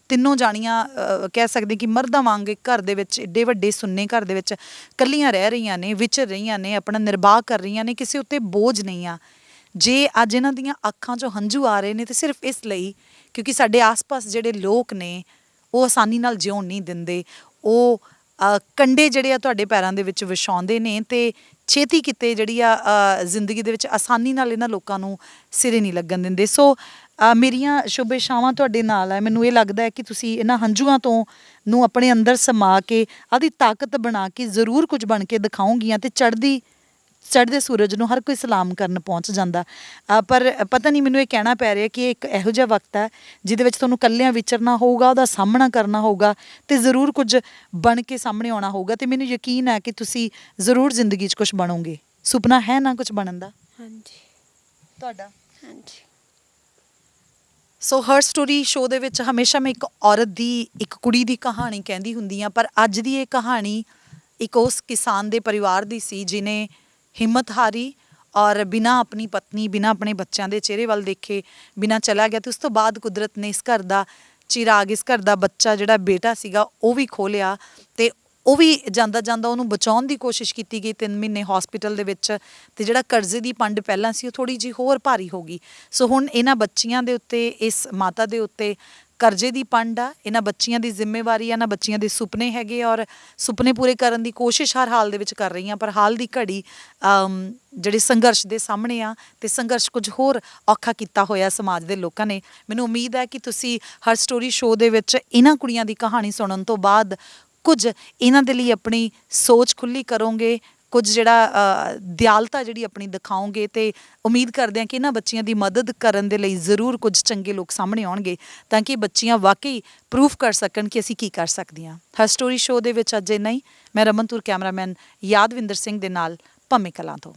ਤਿੰਨੋਂ ਜਾਣੀਆਂ ਕਹਿ ਸਕਦੇ ਕਿ ਮਰਦਾਂ ਵਾਂਗ ਇੱਕ ਘਰ ਦੇ ਵਿੱਚ, ਏਡੇ ਵੱਡੇ ਸੁੰਨੇ ਘਰ ਦੇ ਵਿੱਚ ਇਕੱਲੀਆਂ ਰਹਿ ਰਹੀਆਂ ਨੇ, ਵਿਚਰ ਰਹੀਆਂ ਨੇ, ਆਪਣਾ ਨਿਰਬਾਹ ਕਰ ਰਹੀਆਂ ਨੇ, ਕਿਸੇ ਉੱਤੇ ਬੋਝ ਨਹੀਂ ਆ। ਜੇ ਅੱਜ ਇਹਨਾਂ ਦੀਆਂ ਅੱਖਾਂ 'ਚੋਂ ਹੰਝੂ ਆ ਰਹੇ ਨੇ ਤੇ ਸਿਰਫ ਇਸ ਲਈ ਕਿਉਂਕਿ ਸਾਡੇ ਆਸ-ਪਾਸ ਜਿਹੜੇ ਲੋਕ ਨੇ ਉਹ ਆਸਾਨੀ ਨਾਲ ਜਿਉਣ ਨਹੀਂ ਦਿੰਦੇ, ਉਹ ਕੰਡੇ ਜਿਹੜੇ ਆ ਤੁਹਾਡੇ ਪੈਰਾਂ ਦੇ ਵਿੱਚ ਵਿਛਾਉਂਦੇ ਨੇ, ਤੇ ਛੇਤੀ ਕਿਤੇ ਜਿਹੜੀ ਆ ਜ਼ਿੰਦਗੀ ਦੇ ਵਿੱਚ ਆਸਾਨੀ ਨਾਲ ਇਹਨਾਂ ਲੋਕਾਂ ਨੂੰ ਸਿਰੇ ਨਹੀਂ ਲੱਗਣ ਦਿੰਦੇ। ਸੋ ਮੇਰੀਆਂ ਸ਼ੁਭ ਇੱਛਾਵਾਂ ਤੁਹਾਡੇ ਨਾਲ ਹੈ। ਮੈਨੂੰ ਇਹ ਲੱਗਦਾ ਹੈ ਕਿ ਤੁਸੀਂ ਇਹਨਾਂ ਹੰਝੂਆਂ ਤੋਂ ਨੂੰ ਆਪਣੇ ਅੰਦਰ ਸਮਾ ਕੇ ਆਪਦੀ ਤਾਕਤ ਬਣਾ ਕੇ ਜ਼ਰੂਰ ਕੁਝ ਬਣ ਕੇ ਦਿਖਾਓਗੀਆਂ, ਤੇ ਚੜ੍ਹਦੇ ਸੂਰਜ ਨੂੰ ਹਰ ਕੋਈ ਸਲਾਮ ਕਰਨ ਪਹੁੰਚ ਜਾਂਦਾ। ਪਰ ਪਤਾ ਨਹੀਂ, ਮੈਨੂੰ ਇਹ ਕਹਿਣਾ ਪੈ ਰਿਹਾ ਕਿ ਇਹ ਇੱਕ ਇਹੋ ਜਿਹਾ ਵਕਤ ਹੈ ਜਿਹਦੇ ਵਿੱਚ ਤੁਹਾਨੂੰ ਇਕੱਲਿਆਂ ਵਿਚਰਨਾ ਹੋਊਗਾ, ਉਹਦਾ ਸਾਹਮਣਾ ਕਰਨਾ ਹੋਊਗਾ, ਤੇ ਜ਼ਰੂਰ ਕੁਝ ਬਣ ਕੇ ਸਾਹਮਣੇ ਆਉਣਾ ਹੋਊਗਾ। ਤੇ ਮੈਨੂੰ ਯਕੀਨ ਹੈ ਕਿ ਤੁਸੀਂ ਜ਼ਰੂਰ ਜ਼ਿੰਦਗੀ 'ਚ ਕੁਝ ਬਣੋਗੇ। ਸੁਪਨਾ ਹੈ ਨਾ ਕੁਝ ਬਣਨ ਦਾ ਹਾਂਜੀ। ਤੁਹਾਡਾ? ਹਾਂਜੀ। ਸੋ ਹਰ ਸਟੋਰੀ ਸ਼ੋਅ ਦੇ ਵਿੱਚ ਹਮੇਸ਼ਾ ਮੈਂ ਇੱਕ ਔਰਤ ਦੀ, ਇੱਕ ਕੁੜੀ ਦੀ ਕਹਾਣੀ ਕਹਿੰਦੀ ਹੁੰਦੀ ਹਾਂ, ਪਰ ਅੱਜ ਦੀ ਇਹ ਕਹਾਣੀ ਇੱਕ ਉਸ ਕਿਸਾਨ ਦੇ ਪਰਿਵਾਰ ਦੀ ਸੀ ਜਿਹਨੇ ਹਿੰਮਤ ਹਾਰੀ ਔਰ ਬਿਨਾਂ ਆਪਣੀ ਪਤਨੀ, ਬਿਨਾਂ ਆਪਣੇ ਬੱਚਿਆਂ ਦੇ ਚਿਹਰੇ ਵੱਲ ਦੇਖੇ ਬਿਨਾਂ ਚਲਾ ਗਿਆ। ਤੇ ਉਸ ਤੋਂ ਬਾਅਦ ਕੁਦਰਤ ਨੇ ਇਸ ਘਰ ਦਾ ਚਿਰਾਗ, ਇਸ ਘਰ ਦਾ ਬੱਚਾ ਜਿਹੜਾ ਬੇਟਾ ਸੀਗਾ ਉਹ ਵੀ ਖੋਹ ਲਿਆ, ਤੇ ਉਹ ਵੀ ਜਾਂਦਾ ਜਾਂਦਾ ਉਹਨੂੰ ਬਚਾਉਣ ਦੀ ਕੋਸ਼ਿਸ਼ ਕੀਤੀ ਗਈ 3 ਮਹੀਨੇ ਹੌਸਪੀਟਲ ਦੇ ਵਿੱਚ, ਤੇ ਜਿਹੜਾ ਕਰਜ਼ੇ ਦੀ ਪੰਡ ਪਹਿਲਾਂ ਸੀ ਉਹ ਥੋੜ੍ਹੀ ਜਿਹੀ ਹੋਰ ਭਾਰੀ ਹੋ ਗਈ। ਸੋ ਹੁਣ ਇਹਨਾਂ ਬੱਚੀਆਂ ਦੇ ਉੱਤੇ, ਇਸ ਮਾਤਾ ਦੇ ਉੱਤੇ ਕਰਜ਼ੇ ਦੀ ਪੰਡ ਆ, ਇਹਨਾਂ ਬੱਚੀਆਂ ਦੀ ਜ਼ਿੰਮੇਵਾਰੀ ਆ, ਇਹਨਾਂ ਬੱਚੀਆਂ ਦੇ ਸੁਪਨੇ ਹੈਗੇ ਔਰ ਸੁਪਨੇ ਪੂਰੇ ਕਰਨ ਦੀ ਕੋਸ਼ਿਸ਼ ਹਰ ਹਾਲ ਦੇ ਵਿੱਚ ਕਰ ਰਹੀਆਂ। ਪਰ ਹਾਲ ਦੀ ਘੜੀ ਜਿਹੜੇ ਸੰਘਰਸ਼ ਦੇ ਸਾਹਮਣੇ ਆ ਤੇ ਸੰਘਰਸ਼ ਕੁਝ ਹੋਰ ਔਖਾ ਕੀਤਾ ਹੋਇਆ ਸਮਾਜ ਦੇ ਲੋਕਾਂ ਨੇ। ਮੈਨੂੰ ਉਮੀਦ ਹੈ ਕਿ ਤੁਸੀਂ ਹਰ ਸਟੋਰੀ ਸ਼ੋਅ ਦੇ ਵਿੱਚ ਇਹਨਾਂ ਕੁੜੀਆਂ ਦੀ ਕਹਾਣੀ ਸੁਣਨ ਤੋਂ ਬਾਅਦ ਕੁਝ ਇਹਨਾਂ ਦੇ ਲਈ ਆਪਣੀ ਸੋਚ ਖੁੱਲੀ ਕਰੋਗੇ, ਕੁਝ ਜਿਹੜਾ ਦਿਆਲਤਾ ਜਿਹੜੀ ਆਪਣੀ ਦਿਖਾਓਗੇ ਤੇ ਉਮੀਦ ਕਰਦੇ ਹਾਂ ਕਿ ਇਹਨਾਂ ਬੱਚੀਆਂ ਦੀ ਮਦਦ ਕਰਨ ਦੇ ਲਈ ਜ਼ਰੂਰ ਕੁਝ ਚੰਗੇ ਲੋਕ ਸਾਹਮਣੇ ਆਉਣਗੇ ਤਾਂ ਕਿ ਬੱਚੀਆਂ ਵਾਕਈ ਪ੍ਰੂਫ ਕਰ ਸਕਣ ਕਿ ਅਸੀਂ ਕੀ ਕਰ ਸਕਦੀਆਂ। ਹਰ ਸਟੋਰੀ ਸ਼ੋਅ ਦੇ ਵਿੱਚ ਅੱਜ ਇੰਨਾ ਹੀ। ਮੈਂ ਰਮਨ ਤੂਰ, ਕੈਮਰਾਮੈਨ ਯਾਦਵਿੰਦਰ ਸਿੰਘ ਦੇ ਨਾਲ ਭੰਮੇ ਕਲਾਂ ਤੋਂ।